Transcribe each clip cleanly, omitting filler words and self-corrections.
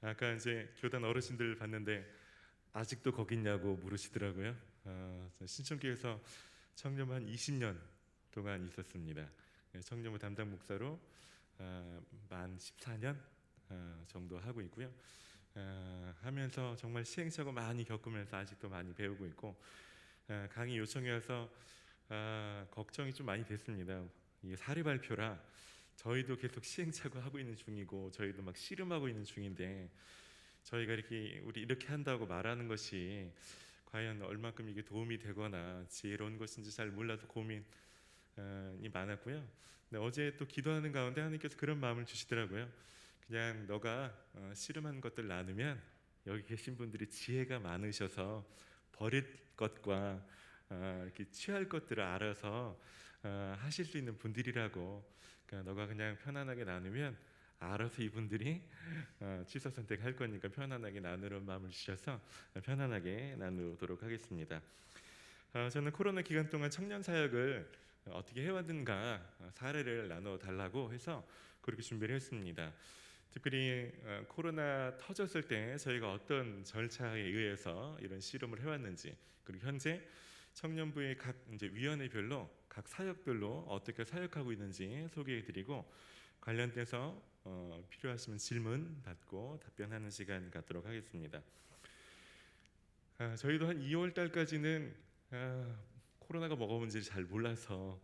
아까 이제 교단 어르신들 봤는데 아직도 거기 있냐고 물으시더라고요. 저 신천교에서 청렴 한 20년 동안 있었습니다. 청렴부 담당 목사로 만 14년 정도 하고 있고요. 하면서 정말 시행착오 많이 겪으면서 아직도 많이 배우고 있고, 강의 요청이 와서 걱정이 좀 많이 됐습니다. 이게 사례 발표라 저희도 계속 시행착오 하고 있는 중이고 저희도 막 씨름하고 있는 중인데, 저희가 이렇게 우리 이렇게 한다고 말하는 것이 과연 얼마큼 이게 도움이 되거나 지혜로운 것인지 잘 몰라서 고민이 많았고요. 근데 어제 또 기도하는 가운데 하나님께서 그런 마음을 주시더라고요. 그냥 너가 씨름한 것들 나누면 여기 계신 분들이 지혜가 많으셔서 버릴 것과 이렇게 취할 것들을 알아서 하실 수 있는 분들이라고. 그러니까 너가 그냥 편안하게 나누면 알아서 이분들이 취사 선택할 거니까 편안하게 나누는 마음을 주셔서 편안하게 나누도록 하겠습니다. 저는 코로나 기간 동안 청년 사역을 어떻게 해왔는가 사례를 나눠 달라고 해서 그렇게 준비를 했습니다. 특별히 코로나 터졌을 때 저희가 어떤 절차에 의해서 이런 씨름을 해왔는지, 그리고 현재 청년부의 각 이제 위원회별로 각 사역별로 어떻게 사역하고 있는지 소개해드리고, 관련돼서 필요하시면 질문 받고 답변하는 시간 갖도록 하겠습니다. 저희도 한 2월 달까지는 코로나가 뭐가 뭔지 잘 몰라서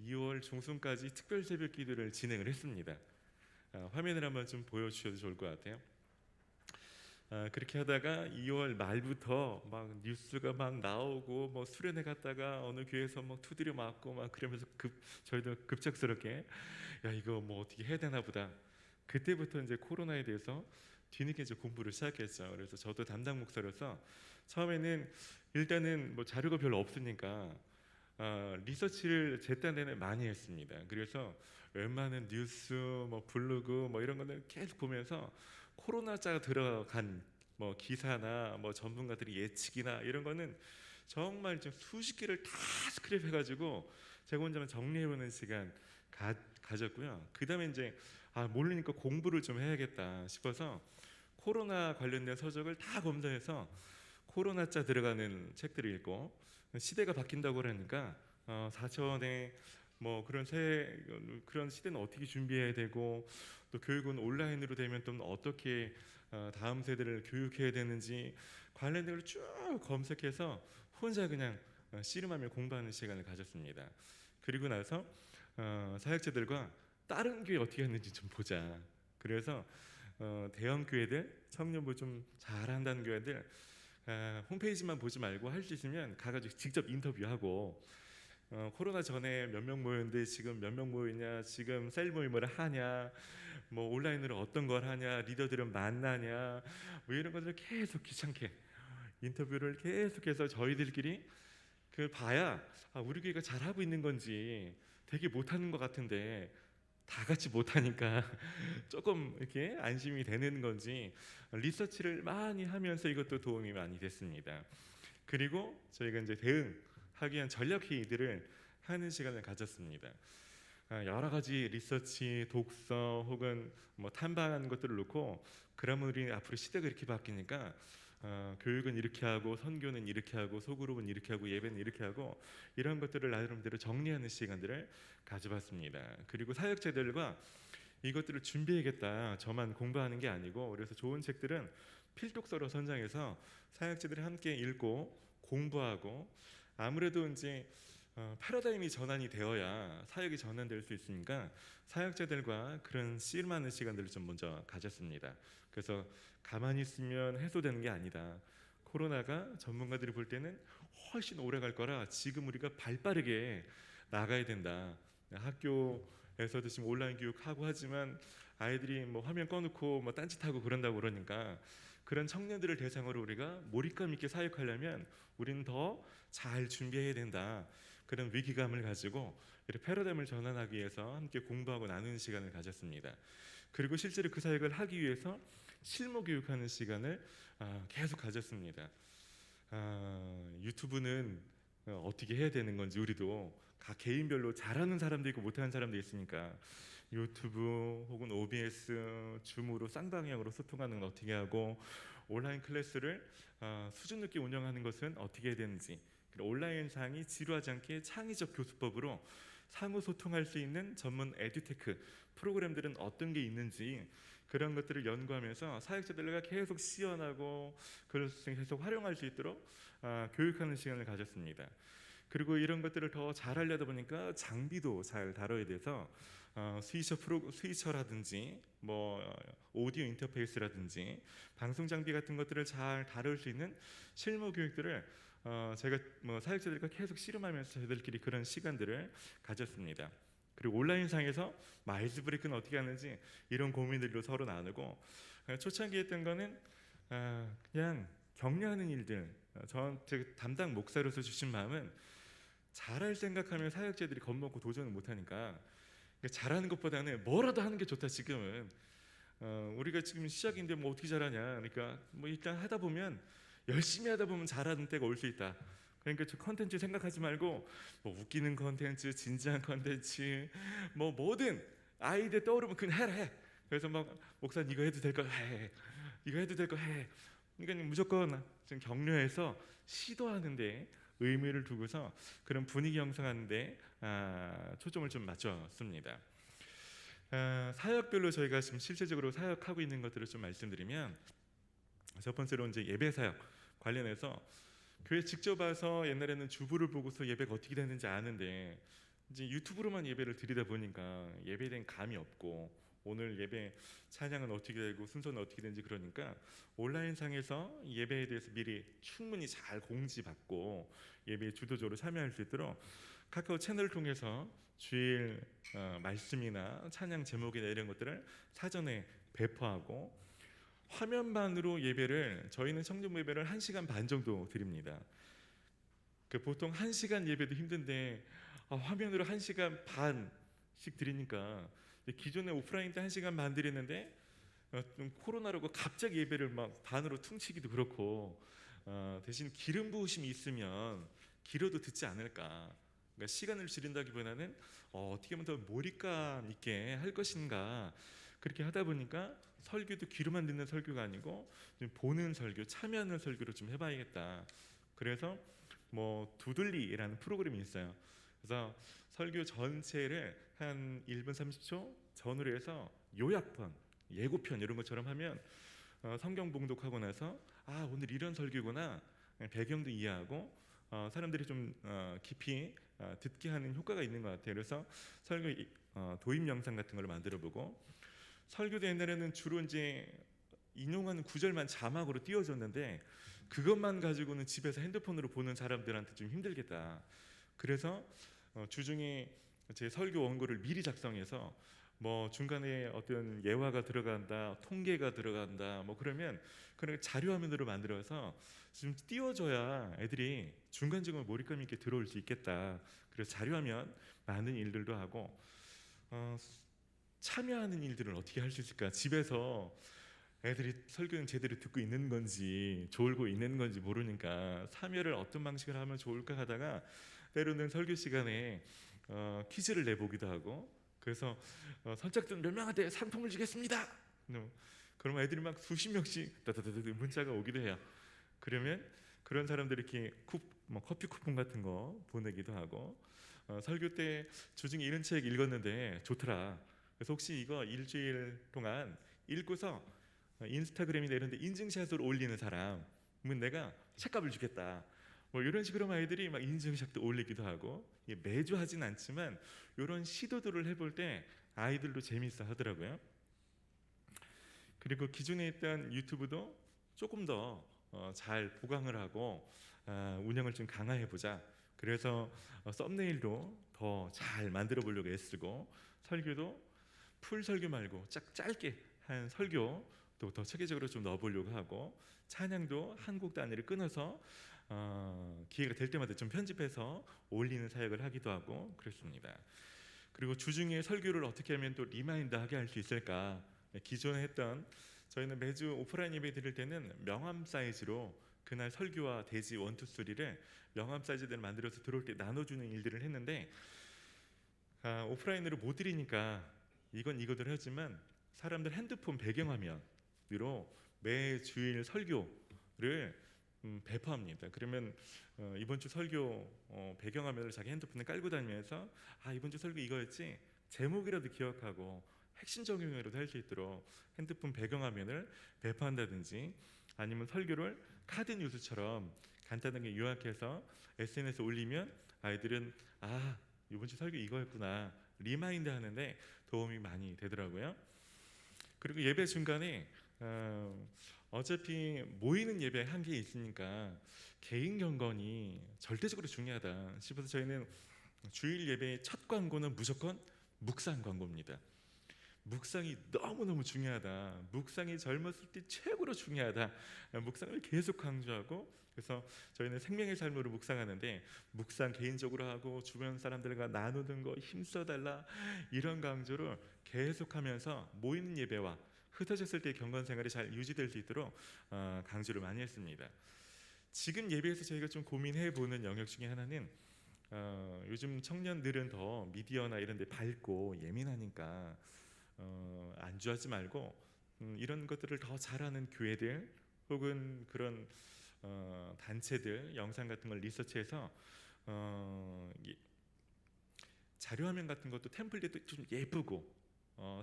2월 중순까지 특별 새벽 기도를 진행을 했습니다. 화면을 한번 좀 보여주셔도 좋을 것 같아요. 그렇게 하다가 2월 말부터 막 뉴스가 막 나오고, 뭐 수련회 갔다가 어느 교회에서 막 두드려 맞고 막 그러면서 저희도 급작스럽게 야 이거 뭐 어떻게 해야 되나 보다. 그때부터 이제 코로나에 대해서 뒤늦게 이제 공부를 시작했죠. 그래서 저도 담당 목사로서 처음에는 일단은 뭐 자료가 별로 없으니까 리서치를 제 딴에는 많이 했습니다. 그래서 웬만한 뉴스, 뭐 블로그, 뭐 이런 거는 계속 보면서 코로나자가 들어간 뭐 기사나 뭐 전문가들이 예측이나 이런 거는 정말 좀 수십 개를 다 스크랩해가지고 제가 혼자만 정리해보는 시간 가졌고요. 그 다음에 이제 모르니까 공부를 좀 해야겠다 싶어서 코로나 관련된 서적을 다 검사해서 코로나자 들어가는 책들을 읽고, 시대가 바뀐다고 그러니까 4차원의 뭐 그런 시대는 어떻게 준비해야 되고, 또 교육은 온라인으로 되면 또 어떻게 다음 세대를 교육해야 되는지 관련된 걸 쭉 검색해서 혼자 그냥 씨름하며 공부하는 시간을 가졌습니다. 그리고 나서 사역자들과 다른 교회 어떻게 했는지 좀 보자. 그래서 대형 교회들, 청년부 좀 잘한다는 교회들 홈페이지만 보지 말고 할 수 있으면 가가지고 직접 인터뷰하고, 코로나 전에 몇 명 모였는데 지금 몇 명 모이냐, 지금 셀 모임을 하냐, 뭐 온라인으로 어떤 걸 하냐, 리더들은 만나냐, 뭐 이런 것들을 계속 귀찮게 인터뷰를 계속해서 저희들끼리 그 봐야 우리 교회가 잘하고 있는 건지, 되게 못하는 것 같은데 다 같이 못하니까 조금 이렇게 안심이 되는 건지 리서치를 많이 하면서 이것도 도움이 많이 됐습니다. 그리고 저희가 이제 대응하기 위한 전략 회의들을 하는 시간을 가졌습니다. 여러 가지 리서치, 독서 혹은 뭐 탐방하는 것들을 놓고, 그러면 우리 앞으로 시대가 이렇게 바뀌니까 교육은 이렇게 하고, 선교는 이렇게 하고, 소그룹은 이렇게 하고, 예배는 이렇게 하고, 이런 것들을 나름대로 정리하는 시간들을 가져봤습니다. 그리고 사역자들과 이것들을 준비해야겠다, 저만 공부하는 게 아니고, 그래서 좋은 책들은 필독서로 선정해서 사역자들이 함께 읽고 공부하고, 아무래도 이제 패러다임이 전환이 되어야 사역이 전환될 수 있으니까 사역자들과 그런 씨름하는 시간들을 좀 먼저 가졌습니다. 그래서 가만히 있으면 해소되는 게 아니다. 코로나가 전문가들이 볼 때는 훨씬 오래 갈 거라 지금 우리가 발빠르게 나가야 된다. 학교에서도 지금 온라인 교육하고 하지만 아이들이 뭐 화면 꺼놓고 뭐 딴짓하고 그런다고 그러니까, 그런 청년들을 대상으로 우리가 몰입감 있게 사역하려면 우리는 더 잘 준비해야 된다. 그런 위기감을 가지고 이렇게 패러다임을 전환하기 위해서 함께 공부하고 나누는 시간을 가졌습니다. 그리고 실제로 그 사역을 하기 위해서 실무 교육하는 시간을 계속 가졌습니다. 유튜브는 어떻게 해야 되는 건지 우리도 각 개인별로 잘하는 사람도 있고 못하는 사람도 있으니까 유튜브 혹은 OBS, 줌으로 쌍방향으로 소통하는 건 어떻게 하고 온라인 클래스를 수준 높게 운영하는 것은 어떻게 해야 되는지, 그리고 온라인상이 지루하지 않게 창의적 교수법으로 상호 소통할 수 있는 전문 에듀테크 프로그램들은 어떤 게 있는지 그런 것들을 연구하면서 사역자들과 계속 시연하고 그걸 계속 활용할 수 있도록 교육하는 시간을 가졌습니다. 그리고 이런 것들을 더 잘하려다 보니까 장비도 잘 다뤄야 돼서 스위처라든지 뭐 오디오 인터페이스라든지 방송 장비 같은 것들을 잘 다룰 수 있는 실무 교육들을 제가 뭐 사역자들과 계속 씨름하면서 저희들끼리 그런 시간들을 가졌습니다. 그리고 온라인상에서 아이스 브레이크는 어떻게 하는지 이런 고민들도 서로 나누고, 초창기에 했던 거는 그냥 격려하는 일들. 저한테 담당 목사로서 주신 마음은 잘할 생각하면 사역자들이 겁먹고 도전을 못하니까 잘하는 것보다는 뭐라도 하는 게 좋다. 지금은 우리가 지금 시작인데 뭐 어떻게 잘하냐, 그러니까 뭐 일단 하다 보면 열심히 하다 보면 잘하는 때가 올 수 있다. 그러니까 저 컨텐츠 생각하지 말고 뭐 웃기는 컨텐츠, 진지한 컨텐츠, 뭐 뭐든 아이디어 떠오르면 그냥 해라 해. 그래서 막 목사님 이거 해도 될 거 해, 이거 해도 될 거 해. 그러니까 무조건 좀 격려해서 시도하는데 의미를 두고서 그런 분위기 형성하는데 초점을 좀 맞췄습니다. 사역별로 저희가 지금 실제적으로 사역하고 있는 것들을 좀 말씀드리면, 첫 번째로 이제 예배 사역 관련해서 교회 직접 와서 옛날에는 주부를 보고서 예배가 어떻게 되는지 아는데 이제 유튜브로만 예배를 드리다 보니까 예배에 대한 감이 없고 오늘 예배 찬양은 어떻게 되고 순서는 어떻게 되는지, 그러니까 온라인상에서 예배에 대해서 미리 충분히 잘 공지받고 예배에 주도적으로 참여할 수 있도록 카카오 채널을 통해서 주일 말씀이나 찬양 제목이나 이런 것들을 사전에 배포하고, 화면만으로 예배를 저희는 청년부 예배를 1시간 반 정도 드립니다. 보통 1시간 예배도 힘든데 화면으로 1시간 반씩 드리니까, 기존에 오프라인 때 1시간 반 드리는데 좀 코로나라고 갑자기 예배를 막 반으로 퉁치기도 그렇고, 대신 기름 부으심이 있으면 길어도 듣지 않을까. 그러니까 시간을 줄인다기보다는 어떻게 하면 더 몰입감 있게 할 것인가, 그렇게 하다 보니까 설교도 귀로만 듣는 설교가 아니고 좀 보는 설교, 참여하는 설교로 좀 해봐야겠다. 그래서 뭐 두들리라는 프로그램이 있어요. 그래서 설교 전체를 한 1분 30초 전후로 해서 요약편, 예고편 이런 것처럼 하면 성경 봉독하고 나서 오늘 이런 설교구나 배경도 이해하고 사람들이 좀 깊이 듣게 하는 효과가 있는 것 같아요. 그래서 설교 도입 영상 같은 걸 만들어보고, 설교도 옛날에는 주로 이제 인용하는 구절만 자막으로 띄워줬는데 그것만 가지고는 집에서 핸드폰으로 보는 사람들한테 좀 힘들겠다. 그래서 주중에 제 설교 원고를 미리 작성해서 뭐 중간에 어떤 예화가 들어간다, 통계가 들어간다, 뭐 그러면 그런 자료화면으로 만들어서 좀 띄워줘야 애들이 중간중간 몰입감 있게 들어올 수 있겠다. 그래서 자료화면 많은 일들도 하고, 참여하는 일들은 어떻게 할 수 있을까? 집에서 애들이 설교는 제대로 듣고 있는 건지 졸고 있는 건지 모르니까 참여를 어떤 방식으로 하면 좋을까 하다가 때로는 설교 시간에 퀴즈를 내보기도 하고, 그래서 선착순 몇 명한테 상품을 주겠습니다. 그러면 애들이 막 수십 명씩 따다다다 문자가 오기도 해요. 그러면 그런 사람들이 이렇게 뭐 커피 쿠폰 같은 거 보내기도 하고, 설교 때 주중에 이런 책 읽었는데 좋더라. 그래서 혹시 이거 일주일 동안 읽고서 인스타그램이나 이런 데 인증샷을 올리는 사람은 내가 책값을 주겠다. 뭐 이런 식으로 아이들이 막 인증샷도 올리기도 하고, 매주 하진 않지만 이런 시도들을 해볼 때 아이들도 재미있어 하더라고요. 그리고 기존에 있던 유튜브도 조금 더 잘 보강을 하고 운영을 좀 강화해보자. 그래서 썸네일도 더 잘 만들어 보려고 애쓰고, 설교도 풀 설교 말고 짧게 한 설교도 더 체계적으로 좀 넣어보려고 하고, 찬양도 한 곡 단위를 끊어서 기회가 될 때마다 좀 편집해서 올리는 사역을 하기도 하고 그렇습니다. 그리고 주중에 설교를 어떻게 하면 또 리마인드하게 할 수 있을까? 기존에 했던, 저희는 매주 오프라인 예배 드릴 때는 명함 사이즈로 그날 설교와 대지 1, 2, 3를 명함 사이즈대로 만들어서 들어올 때 나눠주는 일들을 했는데 오프라인으로 못 드리니까 이건 이거들 하지만 사람들 핸드폰 배경화면으로 매 주일 설교를 배포합니다. 그러면 이번 주 설교 배경화면을 자기 핸드폰에 깔고 다니면서 이번 주 설교 이거였지 제목이라도 기억하고 핵심 적용이라도 할 수 있도록 핸드폰 배경화면을 배포한다든지, 아니면 설교를 카드 뉴스처럼 간단하게 요약해서 SNS에 올리면 아이들은 이번 주 설교 이거였구나 리마인드 하는데 도움이 많이 되더라고요. 그리고 예배 중간에 어차피 모이는 예배 한계 있으니까 개인 경건이 절대적으로 중요하다 싶어서 저희는 주일 예배의 첫 광고는 무조건 묵상 광고입니다. 묵상이 너무너무 중요하다, 묵상이 젊었을 때 최고로 중요하다, 묵상을 계속 강조하고, 그래서 저희는 생명의 삶으로 묵상하는데 묵상 개인적으로 하고 주변 사람들과 나누는 거 힘써달라 이런 강조를 계속하면서 모이는 예배와 흩어졌을 때 경건 생활이 잘 유지될 수 있도록 강조를 많이 했습니다. 지금 예배에서 저희가 좀 고민해보는 영역 중에 하나는 요즘 청년들은 더 미디어나 이런 데 밝고 예민하니까 안주하지 말고 이런 것들을 더 잘하는 교회들 혹은 그런 단체들 영상 같은 걸 리서치해서 자료화면 같은 것도 템플릿도 좀 예쁘고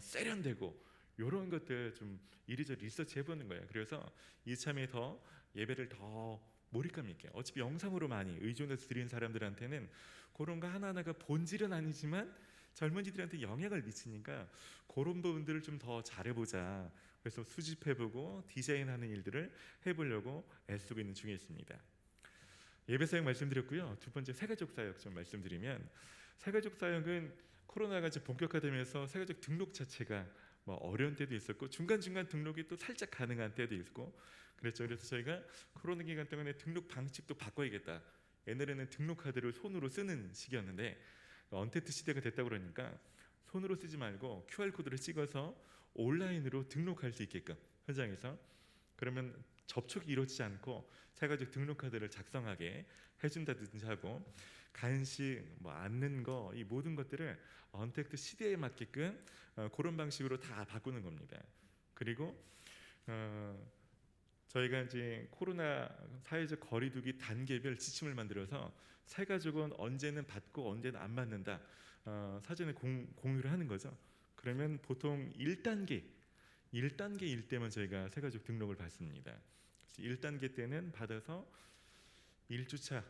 세련되고 이런 것들 좀 이리저리 리서치 해보는 거예요. 그래서 이참에 더 예배를 더 몰입감 있게, 어차피 영상으로 많이 의존해서 드리는 사람들한테는 그런 거 하나하나가 본질은 아니지만 젊은이들한테 영향을 미치니까 그런 부분들을 좀 더 잘해보자. 그래서 수집해보고 디자인하는 일들을 해보려고 애쓰고 있는 중에 있습니다. 예배 사역 말씀드렸고요. 두 번째 새가족 사역 좀 말씀드리면, 새가족 사역은 코로나가 이제 본격화되면서 새가족 등록 자체가 뭐 어려운 때도 있었고 중간중간 등록이 또 살짝 가능한 때도 있고 그랬죠. 그래서 저희가 코로나 기간 동안에 등록 방식도 바꿔야겠다. 옛날에는 등록 카드를 손으로 쓰는 시기였는데 언택트 시대가 됐다고 그러니까 손으로 쓰지 말고 QR코드를 찍어서 온라인으로 등록할 수 있게끔 현장에서, 그러면 접촉이 이루어지지 않고 새가족 등록 카드를 작성하게 해준다든지 하고, 간식 뭐 앉는 거 이 모든 것들을 언택트 시대에 맞게끔 그런 방식으로 다 바꾸는 겁니다. 그리고 저희가 이제 코로나 사회적 거리두기 단계별 지침을 만들어서 새가족은 언제는 받고 언제는 안 받는다 사전에 공유를 하는 거죠. 그러면 보통 1단계일 때만 저희가 새가족 등록을 받습니다. 1단계 때는 받아서 1주차,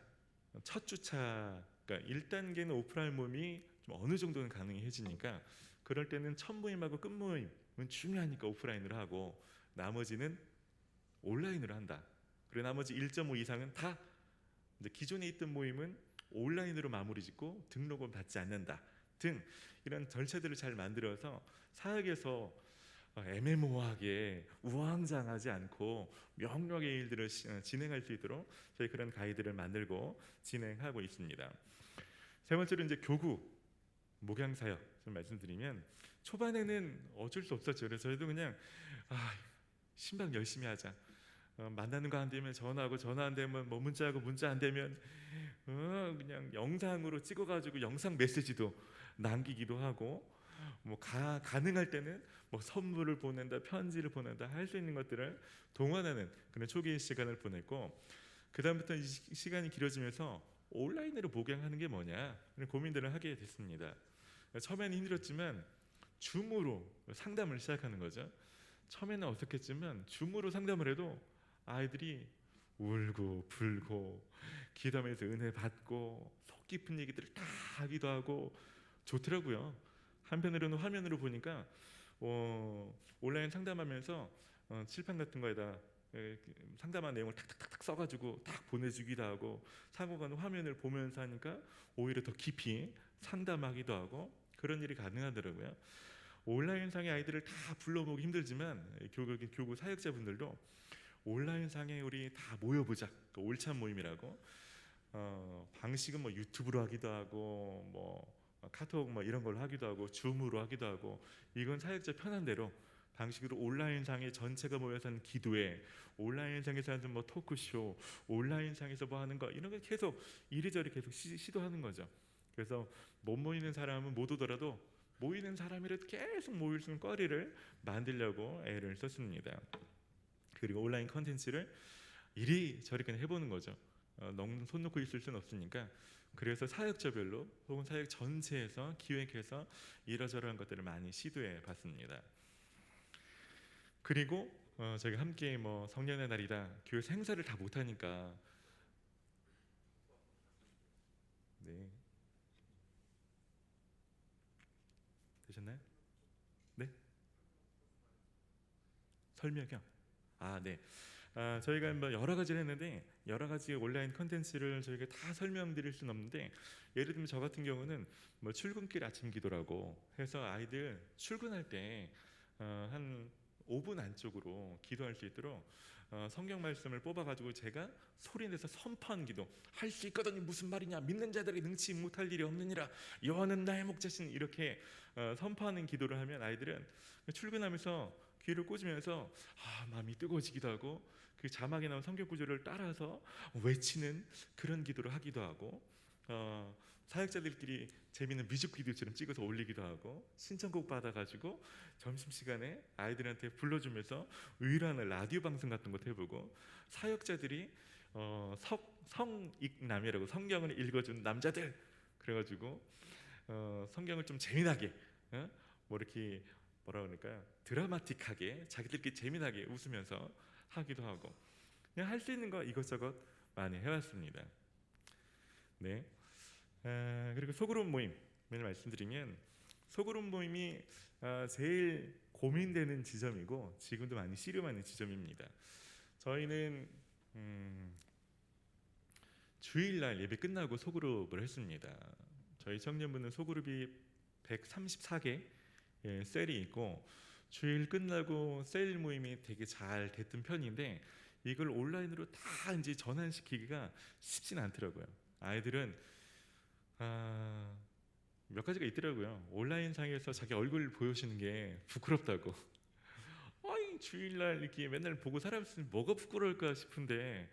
첫 주차, 그러니까 1단계는 오프라인 모임이 좀 어느 정도는 가능해지니까 그럴 때는 첫 모임하고 끝 모임은 중요하니까 오프라인으로 하고 나머지는 온라인으로 한다. 그리고 나머지 1.5 이상은 다 이제 기존에 있던 모임은 온라인으로 마무리 짓고 등록은 받지 않는다 등 이런 절차들을 잘 만들어서 사역에서 애매모호하게 우왕좌왕하지 않고 명료하게 일들을 진행할 수 있도록 저희 그런 가이드를 만들고 진행하고 있습니다. 세 번째로 이제 교구 목양사역 좀 말씀드리면, 초반에는 어쩔 수 없었죠. 그래서 저희도 그냥 신방 열심히 하자. 만나는 거 안 되면 전화하고 전화 안 되면 뭐 문자하고 문자 안 되면 그냥 영상으로 찍어가지고 영상 메시지도 남기기도 하고, 뭐 가능할 때는 뭐 선물을 보낸다, 편지를 보낸다, 할 수 있는 것들을 동원하는 그런 초기의 시간을 보냈고, 그 다음부터 시간이 길어지면서 온라인으로 목양하는 게 뭐냐 이런 고민들을 하게 됐습니다. 처음에는 힘들었지만 줌으로 상담을 시작하는 거죠. 처음에는 어색했지만 줌으로 상담을 해도 아이들이 울고 불고 기도하면서 은혜 받고 속 깊은 얘기들을 다 하기도 하고 좋더라고요. 한편으로는 화면으로 보니까 온라인 상담하면서 칠판 같은 거에다 상담한 내용을 탁탁탁탁 써가지고 딱 보내주기도 하고 상호간의 화면을 보면서 하니까 오히려 더 깊이 상담하기도 하고 그런 일이 가능하더라고요. 온라인상의 아이들을 다 불러보기 힘들지만 교구 사역자분들도 온라인상에 우리 다 모여보자, 그 올참 모임이라고 방식은 뭐 유튜브로 하기도 하고 뭐 카톡 뭐 이런 걸로 하기도 하고 줌으로 하기도 하고, 이건 사역자 편한 대로 방식으로 온라인상에 전체가 모여서 하는 기도회, 온라인상에서 하는 뭐 토크쇼, 온라인상에서 뭐 하는 거 이런 거 계속 이리저리 계속 시도하는 거죠. 그래서 못 모이는 사람은 못 오더라도 모이는 사람이라 계속 모일 수 있는 거리를 만들려고 애를 썼습니다. 그리고 온라인 컨텐츠를 이리저리 그냥 해보는 거죠. 너무 손 놓고 있을 수는 없으니까. 그래서 사역자별로 혹은 사역 전체에서 기획해서 이러저러한 것들을 많이 시도해 봤습니다. 그리고 저희가 함께 뭐 성년의 날이다 교회에서 행사를 다 못하니까 네 되셨나요? 네 설명이요. 아 네. 저희가 뭐 여러 가지를 했는데 여러 가지 온라인 컨텐츠를 저희가 다 설명드릴 수는 없는데 예를 들면 저 같은 경우는 뭐 출근길 아침 기도라고 해서 아이들 출근할 때 한 5분 안쪽으로 기도할 수 있도록 성경 말씀을 뽑아가지고 제가 소리내서 선포한 기도 할 수 있거든요. 무슨 말이냐 믿는 자들이 능치 못할 일이 없느니라 여호와는 나의 목자신 이렇게 선포하는 기도를 하면 아이들은 출근하면서 귀를 꽂으면서 마음이 뜨거워지기도 하고 그 자막에 나온 성경 구절을 따라서 외치는 그런 기도를 하기도 하고 사역자들끼리 재미있는 뮤직비디오처럼 찍어서 올리기도 하고 신청곡 받아가지고 점심시간에 아이들한테 불러주면서 의뢰하는 라디오 방송 같은 것도 해보고 사역자들이 성익남이라고 성경을 읽어준 남자들 그래가지고 성경을 좀 재미나게 뭐 이렇게 뭐라 그러니까 드라마틱하게 자기들끼리 재미나게 웃으면서 하기도 하고 그냥 할 수 있는 거 이것저것 많이 해왔습니다. 네. 그리고 소그룹 모임을 말씀드리면 소그룹 모임이 제일 고민되는 지점이고 지금도 많이 씨름하는 지점입니다. 저희는 주일날 예배 끝나고 소그룹을 했습니다. 저희 청년부는 소그룹이 134개 셀이 있고 주일 끝나고 셀 모임이 되게 잘 됐던 편인데 이걸 온라인으로 다 이제 전환시키기가 쉽진 않더라고요. 아이들은 몇 가지가 있더라고요. 온라인 상에서 자기 얼굴 보여주는 게 부끄럽다고. 아이 주일날 이렇게 맨날 보고 살았으면 뭐가 부끄러울까 싶은데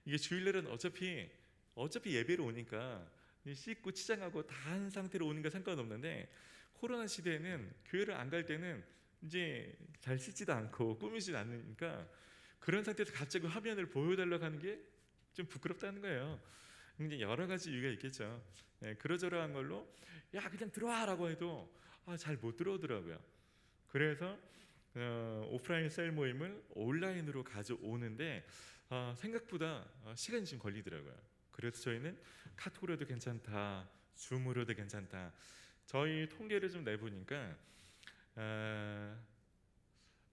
이게 주일날은 어차피 예배로 오니까 씻고 치장하고 다 한 상태로 오는 게 상관없는데 코로나 시대에는 교회를 안 갈 때는 이제 잘 씻지도 않고 꾸미지도 않으니까 그런 상태에서 갑자기 화면을 보여달라고 하는 게 좀 부끄럽다는 거예요. 이제 여러 가지 이유가 있겠죠. 그러저러한 걸로 야 그냥 들어와라고 해도 잘 못 들어오더라고요. 그래서 오프라인 셀 모임을 온라인으로 가져오는데 생각보다 시간이 좀 걸리더라고요. 그래서 저희는 카톡으로도 괜찮다, 줌으로도 괜찮다. 저희 통계를 좀 내보니까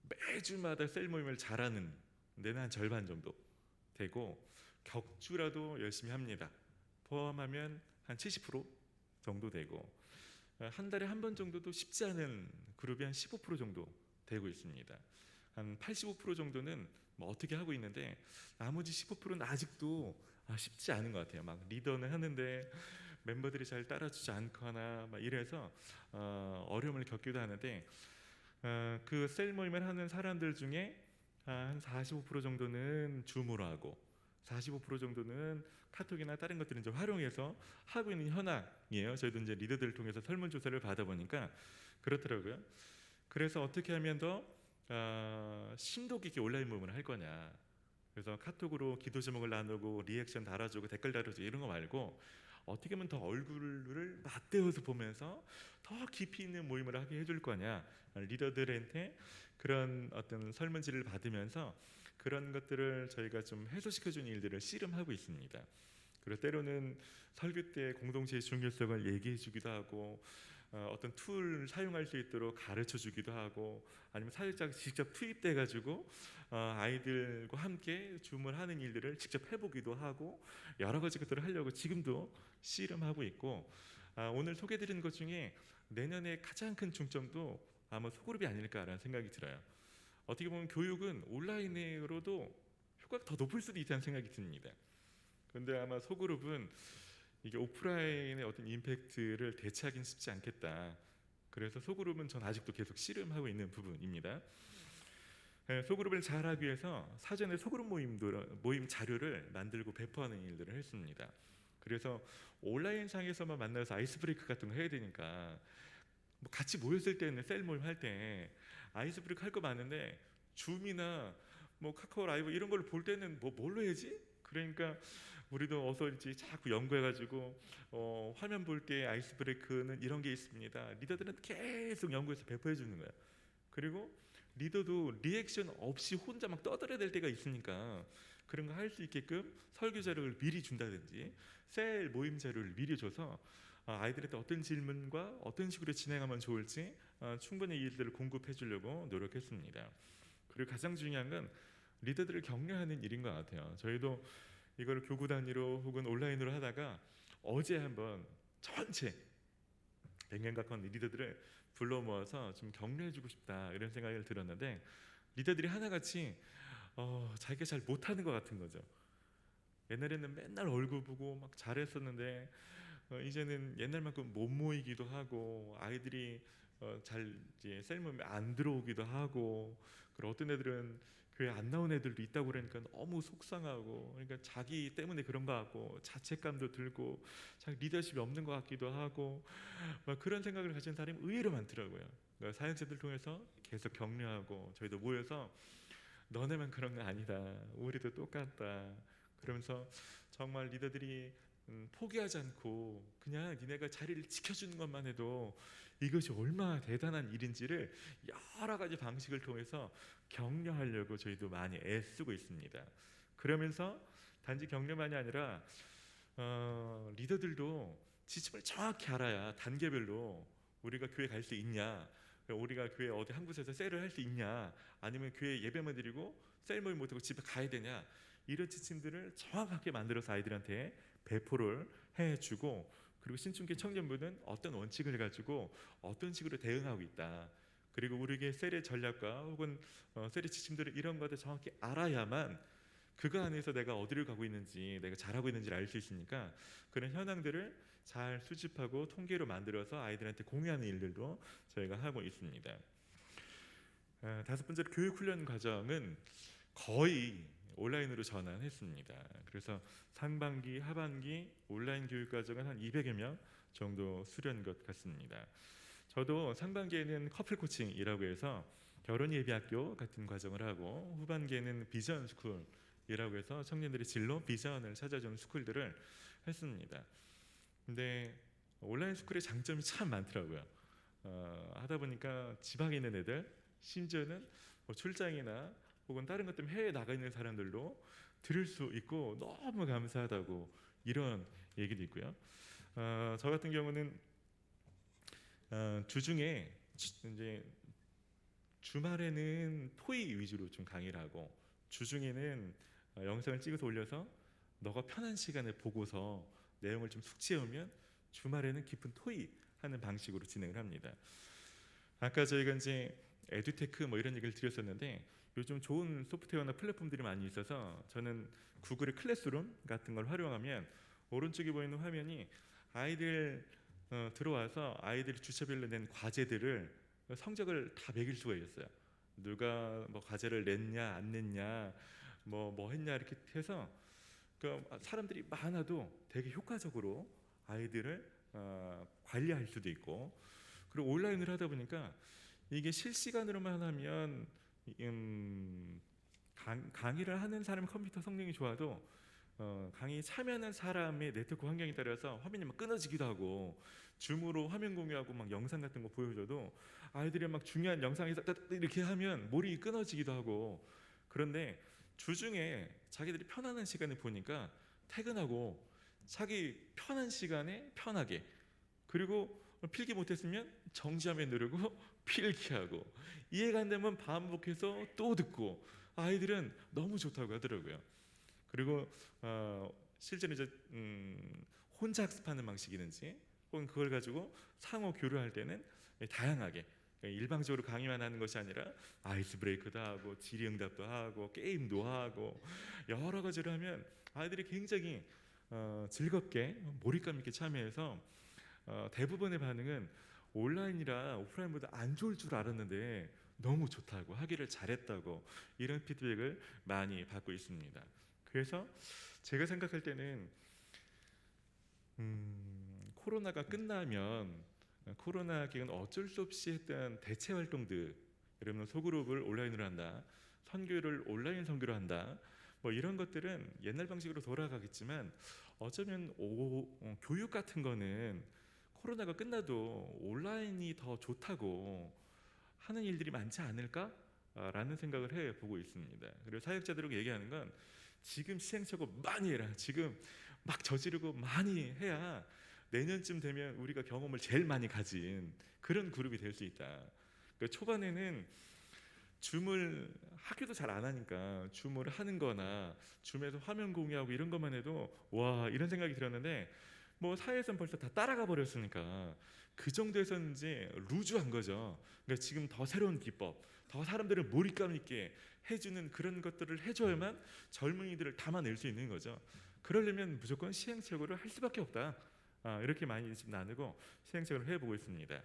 매주마다 셀 모임을 잘하는 데는 한 절반 정도 되고 격주라도 열심히 합니다. 포함하면 한 70% 정도 되고 한 달에 한 번 정도도 쉽지 않은 그룹이 한 15% 정도 되고 있습니다. 한 85% 정도는 뭐 어떻게 하고 있는데 나머지 15%는 아직도 쉽지 않은 것 같아요. 막 리더는 하는데 멤버들이 잘 따라주지 않거나 막 이래서 어려움을 겪기도 하는데 그 셀 모임을 하는 사람들 중에 한 45% 정도는 줌으로 하고 45% 정도는 카톡이나 다른 것들을 이제 활용해서 하고 있는 현황이에요. 저희도 이제 리더들을 통해서 설문조사를 받아보니까 그렇더라고요. 그래서 어떻게 하면 더 심도 깊게 온라인 모임을 할 거냐. 그래서 카톡으로 기도 제목을 나누고 리액션 달아주고 댓글 달아주고 이런 거 말고 어떻게 하면 더 얼굴을 맞대어서 보면서 더 깊이 있는 모임을 하게 해줄 거냐. 리더들한테 그런 어떤 설문지를 받으면서 그런 것들을 저희가 좀 해소시켜주는 일들을 씨름하고 있습니다. 그리고 때로는 설교 때 공동체의 중요성을 얘기해주기도 하고 어떤 툴을 사용할 수 있도록 가르쳐주기도 하고 아니면 사역자가 직접 투입돼가지고 아이들과 함께 줌을 하는 일들을 직접 해보기도 하고 여러 가지 것들을 하려고 지금도 씨름하고 있고 오늘 소개드리는 것 중에 내년에 가장 큰 중점도 아마 소그룹이 아닐까라는 생각이 들어요. 어떻게 보면 교육은 온라인으로도 효과가 더 높을 수도 있다는 생각이 듭니다. 그런데 아마 소그룹은 이게 오프라인의 어떤 임팩트를 대체하기는 쉽지 않겠다. 그래서 소그룹은 전 아직도 계속 씨름하고 있는 부분입니다. 소그룹을 잘하기 위해서 사전에 소그룹 모임 자료를 만들고 배포하는 일들을 했습니다. 그래서 온라인 상에서만 만나서 아이스 브레이크 같은 거 해야 되니까 뭐 같이 모였을 때는 셀 모임 할 때 아이스 브레이크 할 거 많은데 줌이나 뭐 카카오 라이브 이런 걸 볼 때는 뭐 뭘로 해야지? 그러니까 우리도 어서 이제 자꾸 연구해가지고 화면 볼 때 아이스 브레이크는 이런 게 있습니다. 리더들은 계속 연구해서 배포해 주는 거야. 그리고 리더도 리액션 없이 혼자 막 떠들어야 될 때가 있으니까 그런 거 할 수 있게끔 설교 자료를 미리 준다든지 셀 모임 자료를 미리 줘서 아이들한테 어떤 질문과 어떤 식으로 진행하면 좋을지 충분히 이 일들을 공급해 주려고 노력했습니다. 그리고 가장 중요한 건 리더들을 격려하는 일인 것 같아요. 저희도 이걸 교구 단위로 혹은 온라인으로 하다가 어제 한번 전체 100명 가까운 리더들을 불러 모아서 좀 격려해주고 싶다 이런 생각을 들었는데 리더들이 하나같이 자기가 잘 못하는 것 같은 거죠. 옛날에는 맨날 얼굴 보고 막 잘했었는데 이제는 옛날만큼 못 모이기도 하고 아이들이 잘 이제 셀모임에 안 들어오기도 하고 그리고 어떤 애들은 교회 안 나온 애들도 있다고 그러니까 너무 속상하고 그러니까 자기 때문에 그런 거 같고 자책감도 들고 자기 리더십이 없는 것 같기도 하고 막 그런 생각을 가진 사람이 의외로 많더라고요. 그러니까 사역자들 통해서 계속 격려하고 저희도 모여서 너네만 그런 거 아니다. 우리도 똑같다. 그러면서 정말 리더들이 포기하지 않고 그냥 니네가 자리를 지켜주는 것만 해도 이것이 얼마나 대단한 일인지를 여러 가지 방식을 통해서 격려하려고 저희도 많이 애쓰고 있습니다. 그러면서 단지 격려만이 아니라 리더들도 지침을 정확히 알아야 단계별로 우리가 교회 갈 수 있냐, 우리가 교회 어디 한 곳에서 셀을 할 수 있냐, 아니면 교회 예배만 드리고 셀 모임 못하고 집에 가야 되냐, 이런 지침들을 정확하게 만들어서 아이들한테 배포를 해주고, 그리고 신춘기 청년부는 어떤 원칙을 가지고 어떤 식으로 대응하고 있다, 그리고 우리에게 셀의 전략과 혹은 셀의 지침들을 이런 것들 정확히 알아야만 그거 안에서 내가 어디를 가고 있는지, 내가 잘하고 있는지를 알 수 있으니까 그런 현황들을 잘 수집하고 통계로 만들어서 아이들한테 공유하는 일들도 저희가 하고 있습니다. 다섯 번째로 교육훈련 과정은 거의 온라인으로 전환했습니다. 그래서 상반기, 하반기 온라인 교육 과정은 한 200여 명 정도 수료한 것 같습니다. 저도 상반기에는 커플 코칭이라고 해서 결혼 예비학교 같은 과정을 하고, 후반기에는 비전 스쿨이라고 해서 청년들의 진로 비전을 찾아주는 스쿨들을 했습니다. 근데 온라인 스쿨의 장점이 참 많더라고요. 하다 보니까 지방에 있는 애들, 심지어는 뭐 출장이나 혹은 다른 것 때문에 해외에 나가 있는 사람들도 들을 수 있고 너무 감사하다고 이런 얘기도 있고요. 저 같은 경우는 주중에 이제 주말에는 토익 위주로 좀 강의를 하고, 주중에는 영상을 찍어서 올려서 너가 편한 시간에 보고서 내용을 좀 숙지해오면 주말에는 깊은 토익 하는 방식으로 진행을 합니다. 아까 저희가 이제 에듀테크 뭐 이런 얘기를 드렸었는데, 요즘 좋은 소프트웨어나 플랫폼들이 많이 있어서 저는 구글의 클래스룸 같은 걸 활용하면 오른쪽에 보이는 화면이 아이들 들어와서 아이들이 주차별로 낸 과제들을 성적을 다 매길 수가 있어요. 누가 뭐 과제를 냈냐 안 냈냐 뭐 했냐 이렇게 해서 그 사람들이 많아도 되게 효과적으로 아이들을 관리할 수도 있고, 그리고 온라인을 하다 보니까 이게 실시간으로만 하면 강의를 하는 사람 컴퓨터 성능이 좋아도 강의 참여하는 사람의 네트워크 환경에 따라서 화면이 막 끊어지기도 하고, 줌으로 화면 공유하고 막 영상 같은 거 보여줘도 아이들이 막 중요한 영상에서 이렇게 하면 몰입이 끊어지기도 하고, 그런데 주중에 자기들이 편안한 시간에 보니까 퇴근하고 자기 편한 시간에 편하게, 그리고 필기 못했으면 정지화면 누르고 필기하고, 이해가 안 되면 반복해서 또 듣고, 아이들은 너무 좋다고 하더라고요. 그리고 실제로 이제 혼자 학습하는 방식이든지 혹은 그걸 가지고 상호 교류할 때는 다양하게, 그러니까 일방적으로 강의만 하는 것이 아니라 아이스 브레이크도 하고 질의응답도 하고 게임도 하고 여러 가지를 하면 아이들이 굉장히 즐겁게 몰입감 있게 참여해서 대부분의 반응은 온라인이라 오프라인보다 안 좋을 줄 알았는데 너무 좋다고, 하기를 잘했다고, 이런 피드백을 많이 받고 있습니다. 그래서 제가 생각할 때는 코로나가 끝나면 코로나 기간 어쩔 수 없이 했던 대체 활동들, 여러분 소그룹을 온라인으로 한다, 선교를 온라인 선교로 한다, 뭐 이런 것들은 옛날 방식으로 돌아가겠지만 어쩌면 교육 같은 거는 코로나가 끝나도 온라인이 더 좋다고 하는 일들이 많지 않을까라는 생각을 해보고 있습니다. 그리고 사역자들하고 얘기하는 건 지금 시행착오 많이 해라. 지금 막 저지르고 많이 해야 내년쯤 되면 우리가 경험을 제일 많이 가진 그런 그룹이 될 수 있다. 그러니까 초반에는 줌을 하기도 잘 안 하니까 줌을 하는 거나 줌에서 화면 공유하고 이런 것만 해도 와 이런 생각이 들었는데 뭐 사회에서는 벌써 다 따라가 버렸으니까 그 정도에서는지 루즈한 거죠. 그러니까 지금 더 새로운 기법, 더 사람들을 몰입감 있게 해주는 그런 것들을 해줘야만 젊은이들을 담아낼 수 있는 거죠. 그러려면 무조건 시행착오를 할 수밖에 없다. 이렇게 많이 좀 나누고 시행착오를 해보고 있습니다.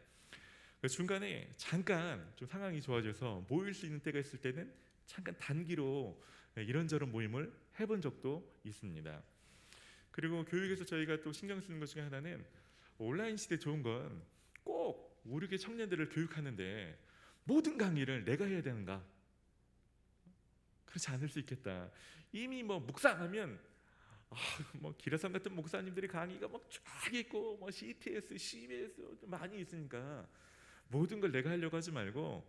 중간에 잠깐 좀 상황이 좋아져서 모일 수 있는 때가 있을 때는 잠깐 단기로 이런저런 모임을 해본 적도 있습니다. 그리고 교육에서 저희가 또 신경 쓰는 것 중에 하나는 온라인 시대 좋은 건 꼭 우리 교회 청년들을 교육하는데 모든 강의를 내가 해야 되는가? 그렇지 않을 수 있겠다. 이미 뭐 묵상하면 뭐 기라성 같은 목사님들이 강의가 막 쫙 있고 뭐 CTS, CBS 많이 있으니까 모든 걸 내가 하려고 하지 말고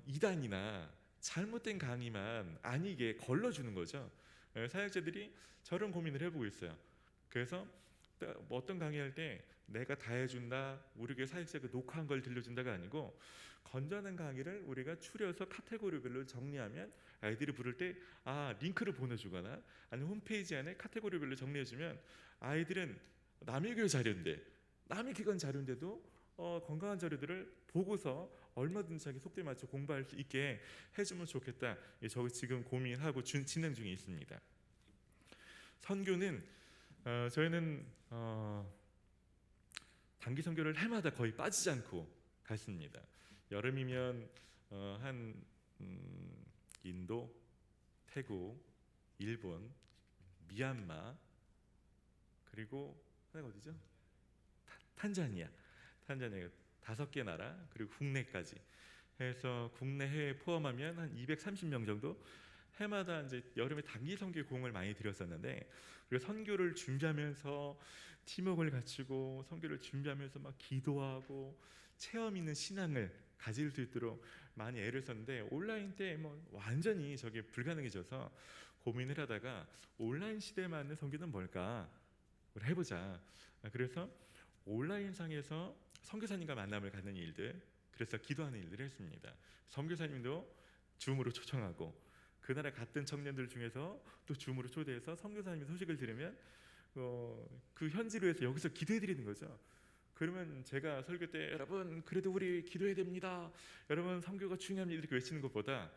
이단이나 잘못된 강의만 아니게 걸러주는 거죠. 사역자들이 저런 고민을 해보고 있어요. 그래서 뭐 어떤 강의할 때 내가 다 해준다, 우리 교회 사역자가 녹화한 걸 들려준다가 아니고 건전한 강의를 우리가 추려서 카테고리별로 정리하면 아이들이 부를 때 링크를 보내주거나 아니면 홈페이지 안에 카테고리별로 정리해주면 아이들은 남의 교회 자료인데 남의 기관 자료인데도 건강한 자료들을 보고서 얼마든지 자기 속도에 맞춰 공부할 수 있게 해주면 좋겠다. 저 지금 고민하고 진행 중에 있습니다. 선교는 저희는 단기 선교를 해마다 거의 빠지지 않고 갔습니다. 여름이면 한 인도, 태국, 일본, 미얀마 그리고 하나가 어디죠? 탄자니아 5개 나라 그리고 국내까지 해서 국내 해외 포함하면 한 230명 정도 해마다 이제 여름에 단기 선교 공을 많이 들였었는데 그리고 선교를 준비하면서 팀워크를 갖추고 선교를 준비하면서 막 기도하고 체험 있는 신앙을 가질 수 있도록 많이 애를 썼는데 온라인 때 뭐 완전히 저게 불가능해져서 고민을 하다가 온라인 시대에 맞는 선교는 뭘까 해보자. 그래서 온라인상에서 선교사님과 만남을 갖는 일들, 그래서 기도하는 일들을 했습니다. 선교사님도 줌으로 초청하고 그 나라 갔던 청년들 중에서 또 줌으로 초대해서 선교사님 소식을 들으면 그 현지로 해서 여기서 기도해 드리는 거죠. 그러면 제가 설교 때 여러분 그래도 우리 기도해야 됩니다. 여러분 선교가 중요합니다. 이렇게 외치는 것보다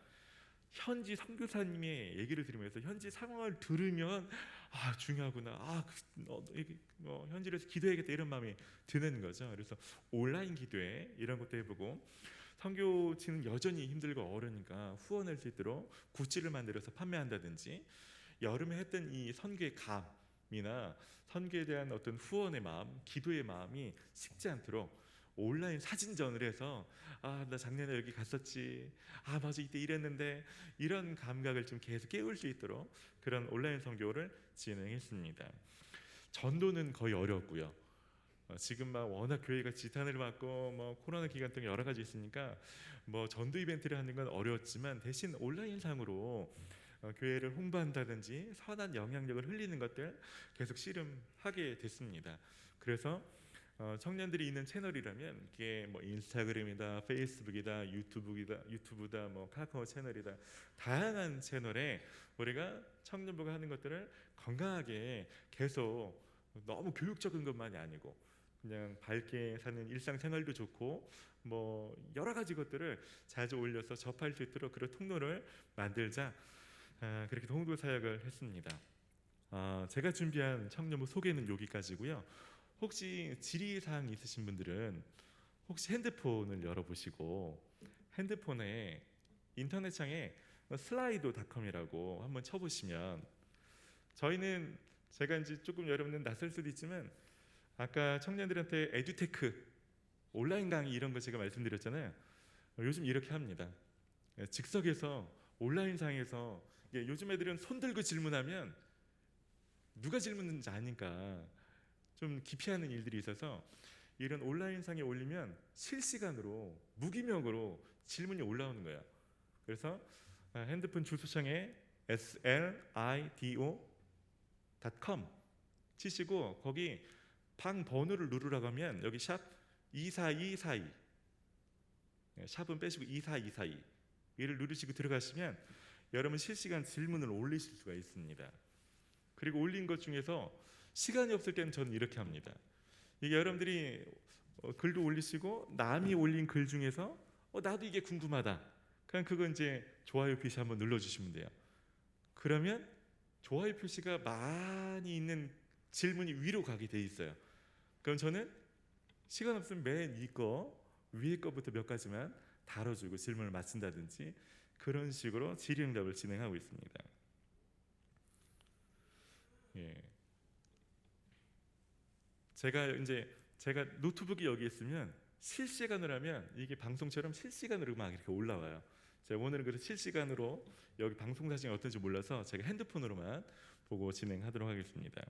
현지 선교사님의 얘기를 들으면서 현지 상황을 들으면 중요하구나. 현지에서 기도해야겠다 이런 마음이 드는 거죠. 그래서 온라인 기도회 이런 것도 해보고 선교지는 여전히 힘들고 어려우니까 후원할 수 있도록 굿즈를 만들어서 판매한다든지 여름에 했던 이 선교의 감이나 선교에 대한 어떤 후원의 마음, 기도의 마음이 식지 않도록 온라인 사진전을 해서 나 작년에 여기 갔었지, 맞아 이때 이랬는데 이런 감각을 좀 계속 깨울 수 있도록 그런 온라인 선교를 진행했습니다. 전도는 거의 어렵고요. 지금 막 워낙 교회가 지탄을 받고 뭐 코로나 기간 동안 여러 가지 있으니까 뭐 전도 이벤트를 하는 건 어려웠지만 대신 온라인상으로 교회를 홍보한다든지 선한 영향력을 흘리는 것들 계속 씨름하게 됐습니다. 그래서 청년들이 있는 채널이라면 이게 뭐 인스타그램이다, 페이스북이다, 유튜브다, 뭐 카카오 채널이다, 다양한 채널에 우리가 청년부가 하는 것들을 건강하게 계속 너무 교육적인 것만이 아니고 그냥 밝게 사는 일상생활도 좋고 뭐 여러 가지 것들을 자주 올려서 접할 수 있도록 그런 통로를 만들자. 그렇게 홍보 사역을 했습니다. 제가 준비한 청년부 소개는 여기까지고요. 혹시 질의사항 있으신 분들은 혹시 핸드폰을 열어보시고 핸드폰에 인터넷창에 슬라이도닷컴이라고 한번 쳐보시면 저희는 제가 이제 조금 여러분은 낯설 수도 있지만 아까 청년들한테 에듀테크 온라인 강의 이런 거 제가 말씀드렸잖아요. 요즘 이렇게 합니다. 즉석에서 온라인상에서 요즘 애들은 손 들고 질문하면 누가 질문하는지 아니까 좀 기피하는 일들이 있어서 이런 온라인상에 올리면 실시간으로 무기명으로 질문이 올라오는 거예요. 그래서 핸드폰 주소창에 slido.com 치시고 거기 방 번호를 누르라고 하면 여기 샵 24242 샵은 빼시고 24242 이를 누르시고 들어가시면 여러분 실시간 질문을 올리실 수가 있습니다. 그리고 올린 것 중에서 시간이 없을 때는 저는 이렇게 합니다. 이게 여러분들이 글도 올리시고 남이 올린 글 중에서 나도 이게 궁금하다. 그냥 그거 이제 좋아요 표시 한번 눌러주시면 돼요. 그러면 좋아요 표시가 많이 있는 질문이 위로 가게 돼 있어요. 그럼 저는 시간 없으면 맨 위에 거부터 몇 가지만 다뤄주고 질문을 마친다든지 그런 식으로 질의응답을 진행하고 있습니다. 예. 제가 노트북이 여기 있으면 실시간으로 하면 이게 방송처럼 실시간으로 막 이렇게 올라와요. 제가 오늘은 그래서 실시간으로 여기 방송 사진이 어떤지 몰라서 제가 핸드폰으로만 보고 진행하도록 하겠습니다.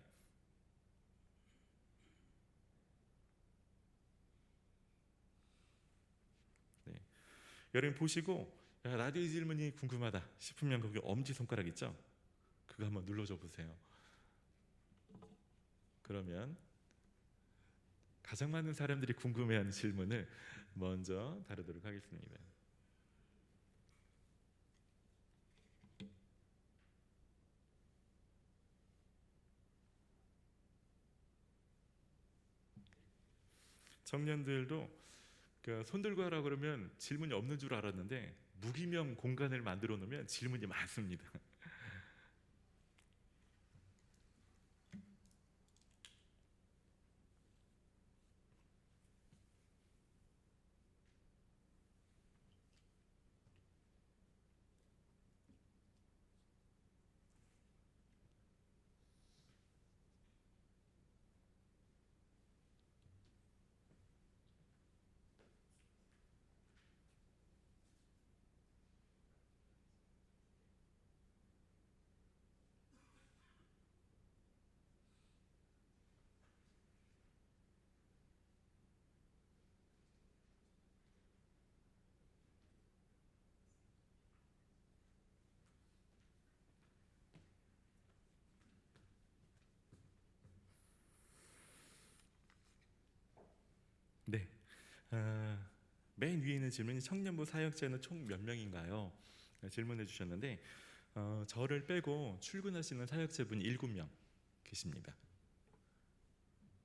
네. 여러분 보시고 라디오 질문이 궁금하다 싶으면 거기 엄지손가락 있죠? 그거 한번 눌러줘 보세요. 그러면 가장 많은 사람들이 궁금해하는 질문을 먼저 다루도록 하겠습니다. 청년들도 손 들고 하라 그러면 질문이 없는 줄 알았는데 무기명 공간을 만들어 놓으면 질문이 많습니다. 네. 맨 위에 있는 질문이 청년부 사역자는 총 몇 명인가요? 질문해 주셨는데 저를 빼고 출근하시는 사역자분이 7명 계십니다.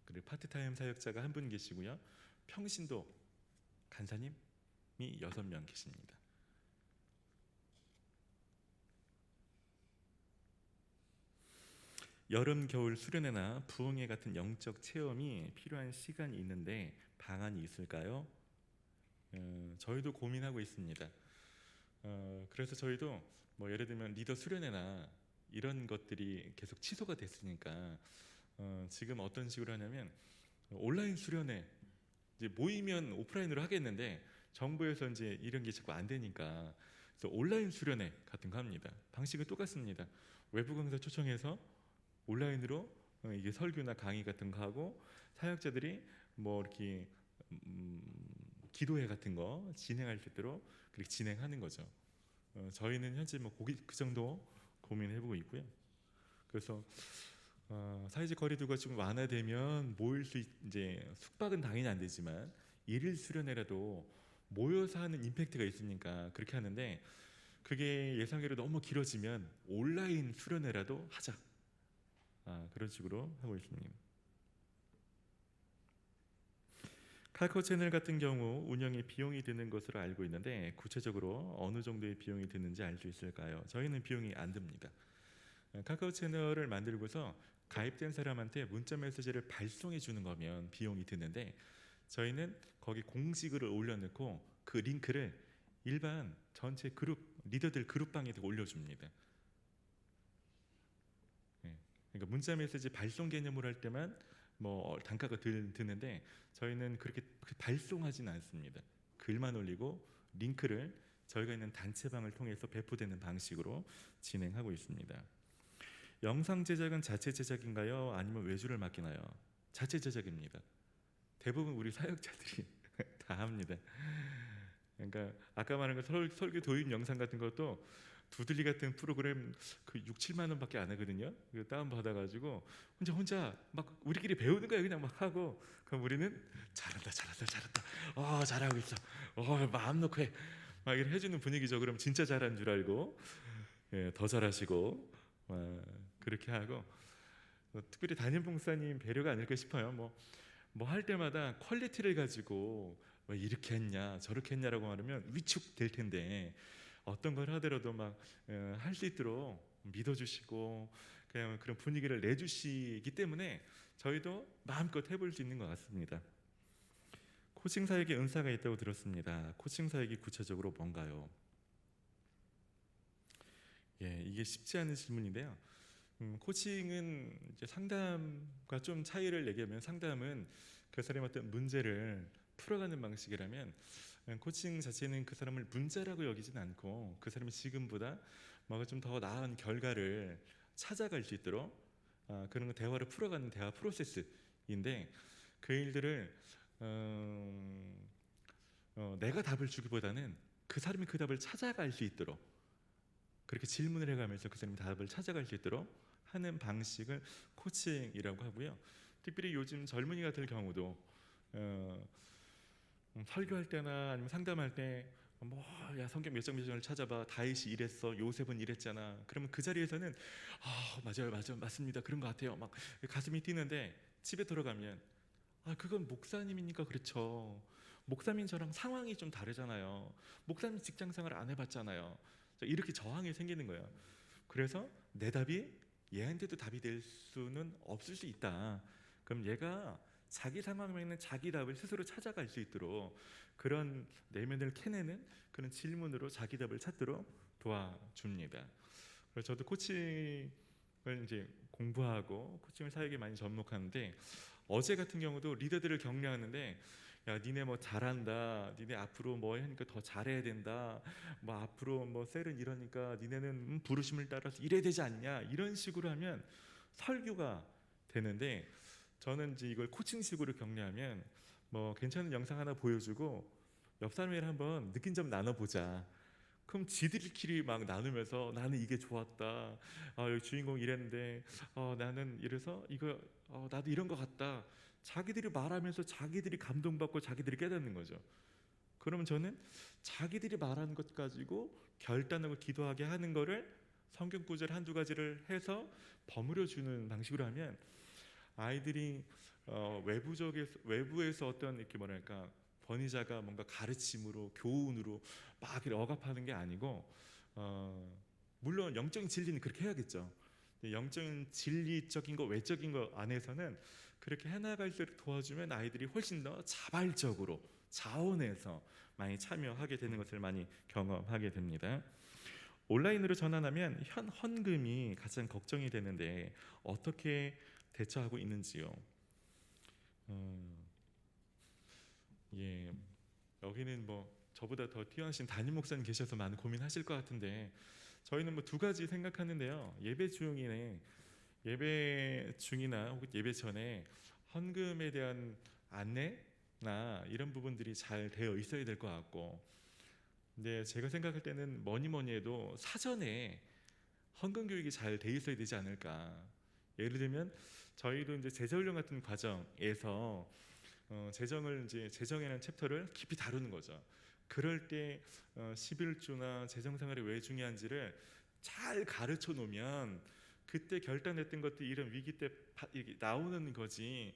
그리고 파트타임 사역자가 한 분 계시고요. 평신도 간사님이 6명 계십니다. 여름, 겨울 수련회나 부흥회 같은 영적 체험이 필요한 시간이 있는데 방안이 있을까요? 저희도 고민하고 있습니다. 그래서 저희도 뭐 예를 들면 리더 수련회나 이런 것들이 계속 취소가 됐으니까 지금 어떤 식으로 하냐면 온라인 수련회 이제 모이면 오프라인으로 하겠는데 정부에서 이제 이런 게 자꾸 안 되니까 그래서 온라인 수련회 같은 거 합니다. 방식은 똑같습니다. 외부 강사 초청해서 온라인으로 이게 설교나 강의 같은 거 하고 사역자들이 뭐 이렇게 기도회 같은 거 진행할 수 있도록 그렇게 진행하는 거죠. 저희는 현재 뭐 그 정도 고민해보고 있고요. 그래서 사회적 거리두기가 좀 완화되면 모일 수 이제 숙박은 당연히 안 되지만 일일 수련회라도 모여서 하는 임팩트가 있으니까 그렇게 하는데 그게 예상외로 너무 길어지면 온라인 수련회라도 하자. 그런 식으로 하고 있습니다. 카카오 채널 같은 경우 운영에 비용이 드는 것으로 알고 있는데 구체적으로 어느 정도의 비용이 드는지 알 수 있을까요? 저희는 비용이 안 듭니다. 카카오 채널을 만들고서 가입된 사람한테 문자 메시지를 발송해 주는 거면 비용이 드는데 저희는 거기 공지글을 올려놓고 그 링크를 일반 전체 그룹 리더들 그룹방에다 올려줍니다. 그러니까 문자 메시지 발송 개념으로 할 때만 뭐 단가가 드는데 저희는 그렇게 발송하지는 않습니다. 글만 올리고 링크를 저희가 있는 단체방을 통해서 배포되는 방식으로 진행하고 있습니다. 영상 제작은 자체 제작인가요? 아니면 외주를 맡기나요? 자체 제작입니다. 대부분 우리 사역자들이 다 합니다. 그러니까 아까 말한 설교 도입 영상 같은 것도 두들리 같은 프로그램 그 6, 7만 원밖에 안 하거든요. 다운 받아가지고 혼자 막 우리끼리 배우는 거야. 그냥 막 하고 그럼 우리는 잘한다, 잘하고 있어. 마음 놓고 해. 막 이렇게 해주는 분위기죠. 그럼 진짜 잘한 줄 알고 더 잘하시고 그렇게 하고 특별히 담임 목사님 배려가 아닐까 싶어요. 뭐 할 때마다 퀄리티를 가지고 왜 이렇게 했냐 저렇게 했냐라고 말하면 위축될 텐데 어떤 걸 하더라도 막 할 수 있도록 믿어주시고 그냥 그런 분위기를 내주시기 때문에 저희도 마음껏 해볼 수 있는 것 같습니다. 코칭 사역에 은사가 있다고 들었습니다. 코칭 사역이 구체적으로 뭔가요? 이게 쉽지 않은 질문인데요. 코칭은 이제 상담과 좀 차이를 얘기하면 상담은 그 사람의 어떤 문제를 풀어가는 방식이라면 코칭 자체는 그 사람을 문제라고 여기진 않고 그 사람이 지금보다 뭔가 좀 더 나은 결과를 찾아갈 수 있도록 그런 대화를 풀어가는 대화 프로세스인데 그 일들을 내가 답을 주기보다는 그 사람이 그 답을 찾아갈 수 있도록 그렇게 질문을 해가면서 그 사람이 답을 찾아갈 수 있도록 하는 방식을 코칭이라고 하고요. 특별히 요즘 젊은이 같은 경우도 설교할 때나 아니면 상담할 때 야 성경 몇 장을 찾아봐. 다윗이 이랬어. 요셉은 이랬잖아. 그러면 그 자리에서는 맞아요, 맞습니다. 그런 것 같아요. 막 가슴이 뛰는데 집에 들어가면 그건 목사님이니까 그렇죠. 목사님 저랑 상황이 좀 다르잖아요. 목사님 직장 생활 안 해봤잖아요. 이렇게 저항이 생기는 거예요. 그래서 내 답이 얘한테도 답이 될 수는 없을 수 있다. 그럼 얘가 자기 상황에 있는 자기 답을 스스로 찾아갈 수 있도록 그런 내면을 캐내는 그런 질문으로 자기 답을 찾도록 도와줍니다. 그래서 저도 코칭을 이제 공부하고 코칭을 사역에 많이 접목하는데 어제 같은 경우도 리더들을 격려하는데 야 니네 뭐 잘한다, 니네 앞으로 뭐 하니까 더 잘해야 된다, 뭐 앞으로 뭐 셀은 이러니까 니네는 부르심을 따라서 이래야 되지 않냐, 이런 식으로 하면 설교가 되는데 저는 이제 이걸 코칭식으로 격려하면 뭐 괜찮은 영상 하나 보여주고 옆 사람이랑 한번 느낀 점 나눠보자. 그럼 지들끼리 막 나누면서 나는 이게 좋았다. 여기 주인공 이랬는데 나는 이래서 이거 나도 이런 것 같다. 자기들이 말하면서 자기들이 감동받고 자기들이 깨닫는 거죠. 그러면 저는 자기들이 말하는 것 가지고 결단하고 기도하게 하는 거를 성경 구절 한두 가지를 해서 버무려 주는 방식으로 하면 아이들이 외부에서 어떤 이렇게 뭐랄까 권위자가 뭔가 가르침으로 교훈으로 막 이렇게 억압하는 게 아니고 물론 영적인 진리는 그렇게 해야겠죠. 영적인 진리적인 거 외적인 거 안에서는 그렇게 해나갈 수 있도록 도와주면 아이들이 훨씬 더 자발적으로 자원해서 많이 참여하게 되는 것을 많이 경험하게 됩니다. 온라인으로 전환하면 헌금이 가장 걱정이 되는데 어떻게 대처하고 있는지요? 여기는 뭐 저보다 더 뛰어나신 담임 목사님 계셔서 많은 고민하실 것 같은데 저희는 뭐 두 가지 생각하는데요. 예배 중이나 혹은 예배 전에 헌금에 대한 안내나 이런 부분들이 잘 되어 있어야 될 것 같고, 근데 제가 생각할 때는 뭐니 해도 사전에 헌금 교육이 잘 돼 있어야 되지 않을까. 예를 들면 저희도 이제 제자훈련 같은 과정에서 재정을 이제 재정이라는 챕터를 깊이 다루는 거죠. 그럴 때 11조나 재정생활이 왜 중요한지를 잘 가르쳐 놓으면 그때 결단했던 것들이 이런 위기 때 나오는 거지.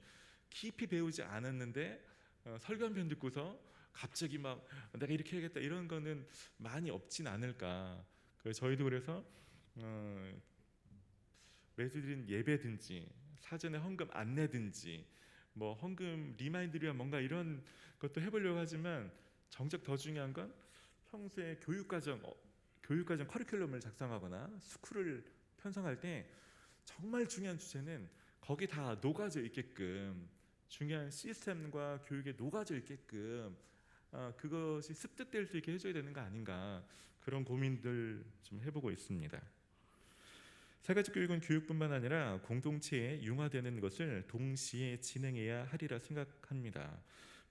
깊이 배우지 않았는데 설교 한 편 듣고서 갑자기 막 내가 이렇게 해야겠다 이런 거는 많이 없진 않을까. 저희도 그래서 매주 드린 예배든지 사전에 헌금 안내든지 뭐 헌금 리마인드리와 뭔가 이런 것도 해보려고 하지만 정작 더 중요한 건 평소에 교육과정 커리큘럼을 작성하거나 스쿨을 편성할 때 정말 중요한 주제는 거기 다 녹아져 있게끔, 중요한 시스템과 교육에 녹아져 있게끔 그것이 습득될 수 있게 해줘야 되는 거 아닌가, 그런 고민들 좀 해보고 있습니다. 사회적 교육은 교육뿐만 아니라 공동체에 융화되는 것을 동시에 진행해야 하리라 생각합니다.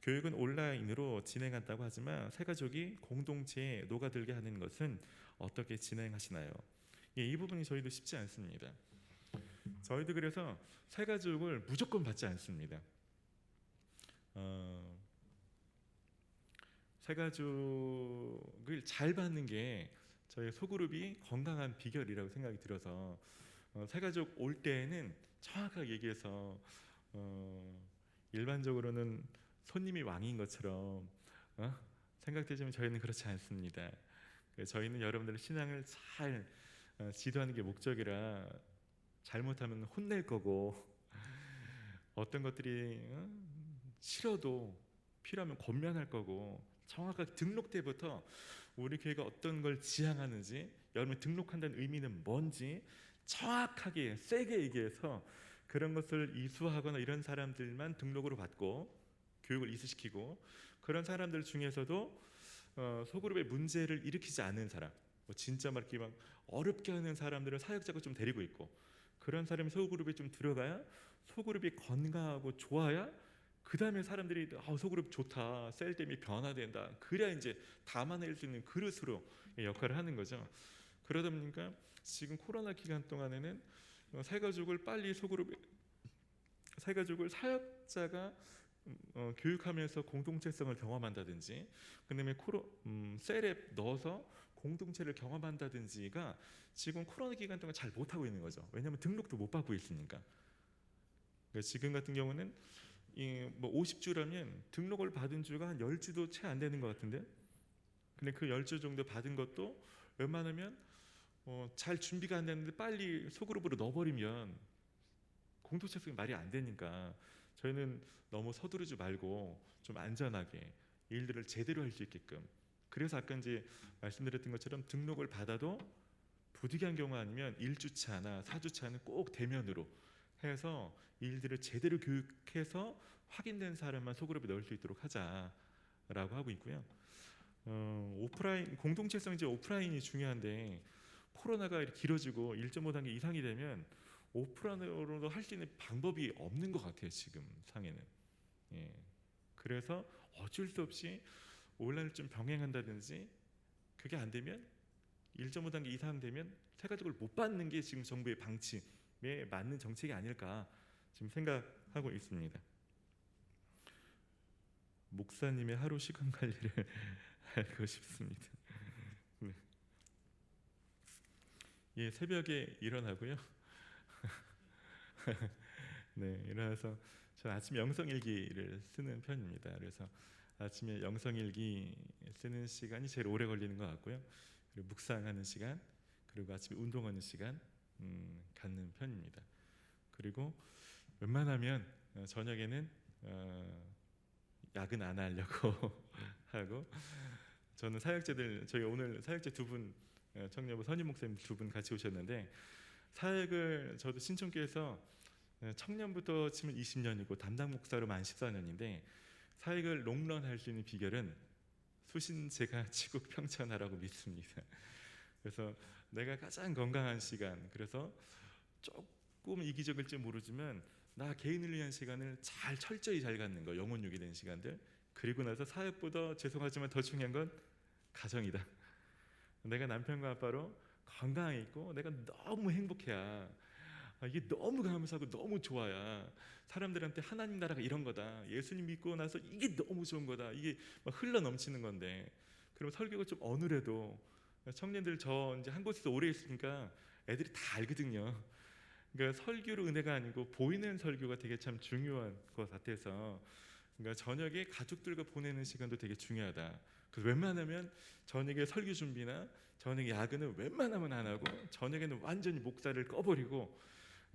교육은 온라인으로 진행한다고 하지만 새가족이 공동체에 녹아들게 하는 것은 어떻게 진행하시나요? 예, 이 부분이 저희도 쉽지 않습니다. 저희도 그래서 새가족을 무조건 받지 않습니다. 새가족을 잘 받는 게 저희 소그룹이 건강한 비결이라고 생각이 들어서 새가족 올 때에는 정확하게 얘기해서 일반적으로는 손님이 왕인 것처럼 생각되지만 저희는 그렇지 않습니다. 저희는 여러분들의 신앙을 잘 지도하는 게 목적이라 잘못하면 혼낼 거고 어떤 것들이 싫어도 필요하면 권면할 거고, 정확하게 등록 때부터 우리 교회가 어떤 걸 지향하는지, 여러분 등록한다는 의미는 뭔지 정확하게 세게 얘기해서 그런 것을 이수하거나 이런 사람들만 등록으로 받고 교육을 이수시키고, 그런 사람들 중에서도 소그룹의 문제를 일으키지 않는 사람, 진짜 막 이렇게 막 어렵게 하는 사람들을 사역자가 좀 데리고 있고, 그런 사람이 소그룹에 좀 들어가야 소그룹이 건강하고 좋아야 그 다음에 사람들이 소그룹 좋다, 셀댐이 변화된다, 그래야 이제 담아낼 수 있는 그릇으로 역할을 하는 거죠. 그러다 보니까 지금 코로나 기간 동안에는 새가족을 빨리 새가족을 사역자가 교육하면서 공동체성을 경험한다든지, 그다음에 셀에 넣어서 공동체를 경험한다든지가 지금 코로나 기간 동안 잘 못하고 있는 거죠. 왜냐하면 등록도 못 받고 있으니까. 그러니까 지금 같은 경우는 뭐 50주라면 등록을 받은 주가 한 10주도 채 안 되는 것 같은데, 근데 그 10주 정도 받은 것도 웬만하면 잘 준비가 안 됐는데 빨리 소그룹으로 넣어버리면 공동체성이 말이 안 되니까 저희는 너무 서두르지 말고 좀 안전하게 일들을 제대로 할 수 있게끔, 그래서 아까 이제 말씀드렸던 것처럼 등록을 받아도 부득이한 경우 아니면 1주차나 4주차는 꼭 대면으로 해서 일들을 제대로 교육해서 확인된 사람만 소그룹에 넣을 수 있도록 하자라고 하고 있고요. 오프라인 공동체성, 이제 오프라인이 중요한데 코로나가 길어지고 1.5단계 이상이 되면 오프라인으로도 할 수 있는 방법이 없는 것 같아요, 지금 상에는. 예. 그래서 어쩔 수 없이 온라인을 좀 병행한다든지, 그게 안 되면 1.5단계 이상 되면 새가족을 못 받는 게 지금 정부의 방침에 맞는 정책이 아닐까 지금 생각하고 있습니다. 목사님의 하루 시간 관리를 알고 싶습니다. 네. 예, 새벽에 일어나고요. 네, 일어나서 저 아침 영성일기를 쓰는 편입니다. 그래서 아침에 영성일기 쓰는 시간이 제일 오래 걸리는 것 같고요. 그리고 묵상하는 시간, 그리고 아침에 운동하는 시간 갖는 편입니다. 그리고 웬만하면 저녁에는 야근 안 하려고 하고, 저는 사역자들, 저희 오늘 사역자 두 분, 청년부 선임 목사님 두 분 같이 오셨는데, 사역을 저도 신촌교에서 청년부터 치면 20년이고 담당 목사로만 14년인데 사역을 롱런 할 수 있는 비결은 수신제가 지국 평천하라고 믿습니다. 그래서 내가 가장 건강한 시간, 그래서 조금 이기적일지 모르지만 나 개인을 위한 시간을 철저히 잘 갖는 거, 영혼육이 된 시간들, 그리고 나서 사역보다 죄송하지만 더 중요한 건 가정이다. 내가 남편과 아빠로 건강해 있고 내가 너무 행복해야, 이게 너무 감사하고 너무 좋아야 사람들한테 하나님 나라가 이런 거다, 예수님 믿고 나서 이게 너무 좋은 거다, 이게 막 흘러 넘치는 건데, 그럼 설교가 좀 어눌해도 청년들 저 이제 한 곳에서 오래 있으니까 애들이 다 알거든요. 그러니까 설교로 은혜가 아니고 보이는 설교가 되게 참 중요한 것 같아서, 그러니까 저녁에 가족들과 보내는 시간도 되게 중요하다. 그래서 웬만하면 저녁에 설교 준비나 저녁에 야근은 웬만하면 안 하고 저녁에는 완전히 목사를 꺼버리고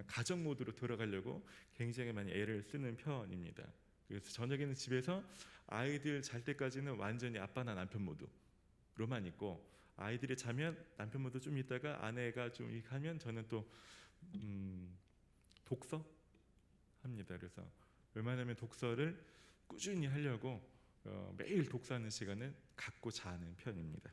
가정 모드로 들어가려고 굉장히 많이 애를 쓰는 편입니다. 그래서 저녁에는 집에서 아이들 잘 때까지는 완전히 아빠나 남편 모드로만 있고, 아이들이 자면 남편 모드 좀 있다가 아내가 좀 하면 저는 또 독서, 합니다. 그래서 웬만하면 독서를 꾸준히 하려고 매일 독서하는 시간을 갖고 자는 편입니다.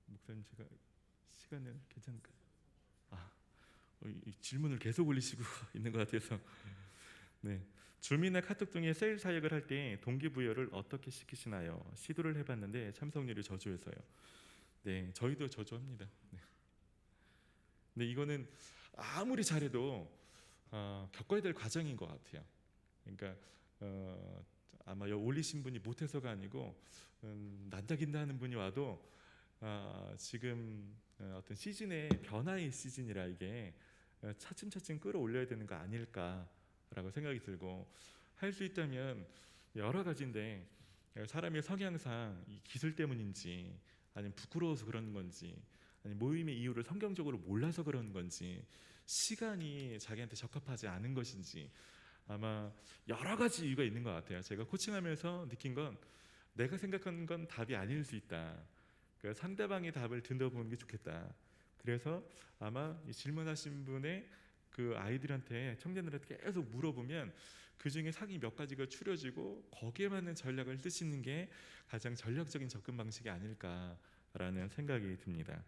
목사님 제가 시간은 괜찮을까요? 아, 이 질문을 계속 올리시고 있는 것 같아서 네. 줌이나 카톡 등의 세일 사역을 할 때 동기부여를 어떻게 시키시나요? 시도를 해봤는데 참석률이 저조해서요. 네, 저희도 저조합니다. 네. 근데 이거는 아무리 잘해도 겪어야 될 과정인 것 같아요. 그러니까 아마 올리신 분이 못해서가 아니고 난다긴다 하는 분이 와도 지금 어떤 시즌의 변화의 시즌이라 이게 차츰차츰 끌어올려야 되는 거 아닐까라고 생각이 들고 할 수 있다면 여러 가지인데 사람의 성향상 이 기술 때문인지 아니면 부끄러워서 그런 건지 아니면 모임의 이유를 성경적으로 몰라서 그런 건지 시간이 자기한테 적합하지 않은 것인지 아마 여러 가지 이유가 있는 것 같아요. 제가 코칭하면서 느낀 건 내가 생각하는 건 답이 아닐 수 있다. 그러니까 상대방의 답을 들어보는 게 좋겠다. 그래서 아마 이 질문하신 분의 그 아이들한테 청년들한테 계속 물어보면 그 중에 상위 몇 가지가 추려지고 거기에 맞는 전략을 쓰시는 게 가장 전략적인 접근 방식이 아닐까라는 생각이 듭니다.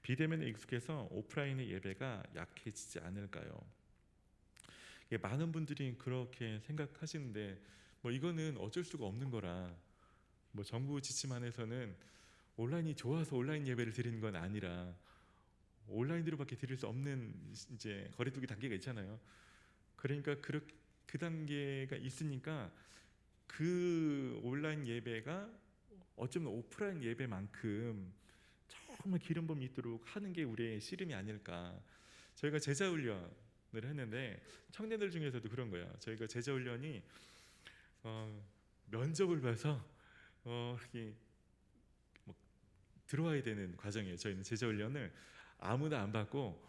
비대면에 익숙해서 오프라인의 예배가 약해지지 않을까요? 많은 분들이 그렇게 생각하시는데 뭐 이거는 어쩔 수가 없는 거라 뭐 정부 지침안에서는 온라인이 좋아서 온라인 예배를 드리는 건 아니라 온라인으로밖에 드릴 수 없는 이제 거리두기 단계가 있잖아요. 그러니까 그 단계가 있으니까 그 온라인 예배가 어쩌면 오프라인 예배만큼 정말 기름 부음이 있도록 하는 게 우리의 씨름이 아닐까. 저희가 제자 훈련을 했는데 청년들 중에서도 그런 거예요. 저희가 제자 훈련이 면접을 봐서 이렇게 뭐 들어와야 되는 과정이에요. 저희는 제자 훈련을 아무나 안 받고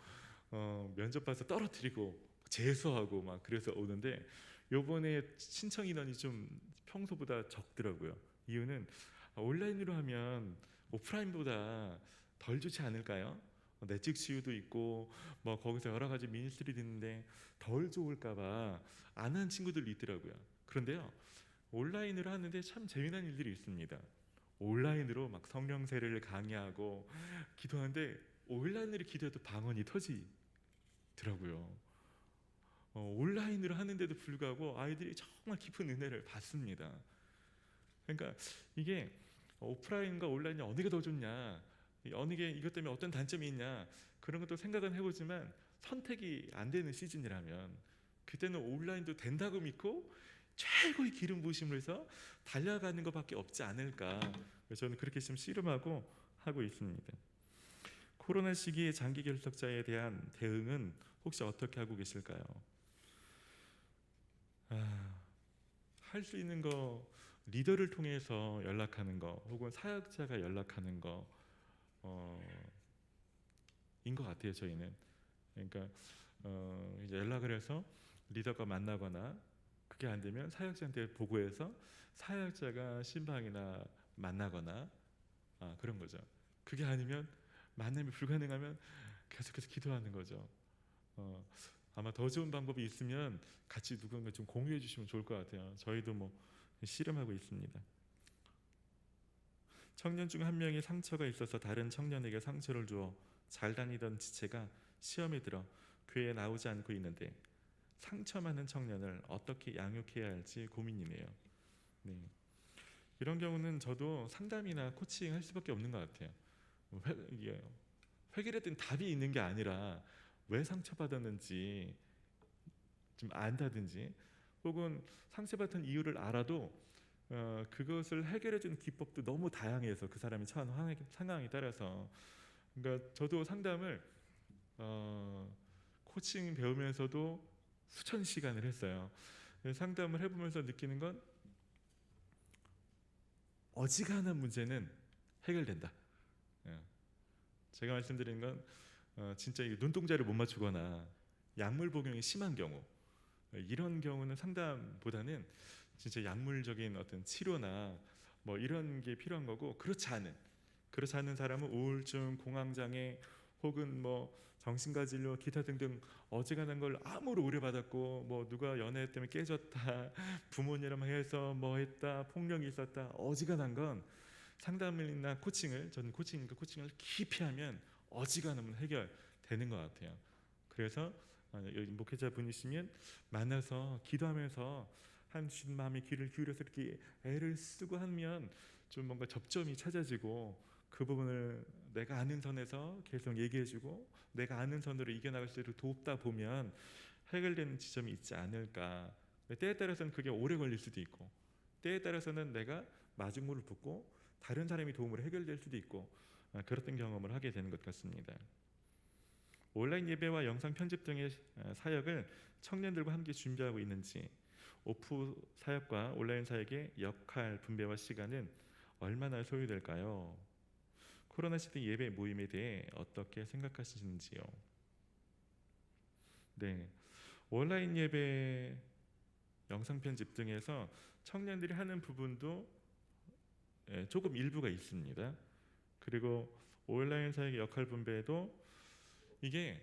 면접 봐서 떨어뜨리고 재수하고 막 그래서 오는데 요번에 신청 인원이 좀 평소보다 적더라고요. 이유는 온라인으로 하면 오프라인보다 덜 좋지 않을까요? 내적 치유도 있고 뭐 거기서 여러 가지 미니스트리도 있는데 덜 좋을까봐 안 한 친구들도 있더라고요. 그런데요 온라인으로 하는데 참 재미난 일들이 있습니다. 온라인으로 막 성령 세례를 강의하고 기도하는데 온라인으로 기도해도 방언이 터지더라고요. 온라인으로 하는데도 불구하고 아이들이 정말 깊은 은혜를 받습니다. 그러니까 이게 오프라인과 온라인이 어느 게 더 좋냐, 어느 게 이것 때문에 어떤 단점이 있냐 그런 것도 생각은 해보지만 선택이 안 되는 시즌이라면 그때는 온라인도 된다고 믿고 최고의 기름 부으심을 해서 달려가는 것밖에 없지 않을까. 저는 그렇게 좀 씨름하고 하고 있습니다. 코로나 시기에 장기 결석자에 대한 대응은 혹시 어떻게 하고 계실까요? 할 수 있는 거 리더를 통해서 연락하는 거 혹은 사역자가 연락하는 거 인 것 같아요. 저희는 그러니까 이제 연락을 해서 리더가 만나거나 그게 안 되면 사역자한테 보고해서 사역자가 신방이나 만나거나 그런 거죠. 그게 아니면 만남이 불가능하면 계속해서 기도하는 거죠. 아마 더 좋은 방법이 있으면 같이 누군가 좀 공유해 주시면 좋을 것 같아요. 저희도 뭐 씨름하고 있습니다. 청년 중 한 명이 상처가 있어서 다른 청년에게 상처를 주어 잘 다니던 지체가 시험에 들어 교회에 나오지 않고 있는데 상처 많은 청년을 어떻게 양육해야 할지 고민이네요. 네. 이런 경우는 저도 상담이나 코칭 할 수밖에 없는 것 같아요. 해결했더니 답이 있는 게 아니라 왜 상처받았는지 좀 안다든지 혹은 상처받은 이유를 알아도 그것을 해결해주는 기법도 너무 다양해서 그 사람이 처한 상황에 따라서 그러니까 저도 상담을 코칭 배우면서도 수천 시간을 했어요. 상담을 해보면서 느끼는 건 어지간한 문제는 해결된다. 제가 말씀드리는 건 진짜 눈동자를 못 맞추거나 약물 복용이 심한 경우 이런 경우는 상담보다는 진짜 약물적인 어떤 치료나 뭐 이런 게 필요한 거고 그렇지 않은 그렇지 않은 사람은 우울증, 공황장애 혹은 뭐 정신과 진료 기타 등등 어지간한 걸 아무로 우려받았고 뭐 누가 연애 때문에 깨졌다 부모님이랑 해서 뭐 했다 폭력이 있었다 어지간한 건 상담이나 코칭을 저는 코칭이니까 코칭을 깊이 하면 어지간하면 해결되는 것 같아요. 그래서 여기 목회자 분이시면 만나서 기도하면서 한 마음의 귀를 기울여서 이렇게 애를 쓰고 하면 좀 뭔가 접점이 찾아지고 그 부분을 내가 아는 선에서 계속 얘기해주고 내가 아는 선으로 이겨나갈 수 있도록 돕다 보면 해결되는 지점이 있지 않을까. 때에 따라서는 그게 오래 걸릴 수도 있고 때에 따라서는 내가 마중물을 붓고 다른 사람이 도움으로 해결될 수도 있고 그랬던 경험을 하게 되는 것 같습니다. 온라인 예배와 영상 편집 등의 사역을 청년들과 함께 준비하고 있는지, 오프 사역과 온라인 사역의 역할 분배와 시간은 얼마나 소요될까요? 코로나 시대 예배 모임에 대해 어떻게 생각하시는지요? 네, 온라인 예배, 영상 편집 등에서 청년들이 하는 부분도 조금 일부가 있습니다. 그리고 온라인 사역의 역할 분배도 이게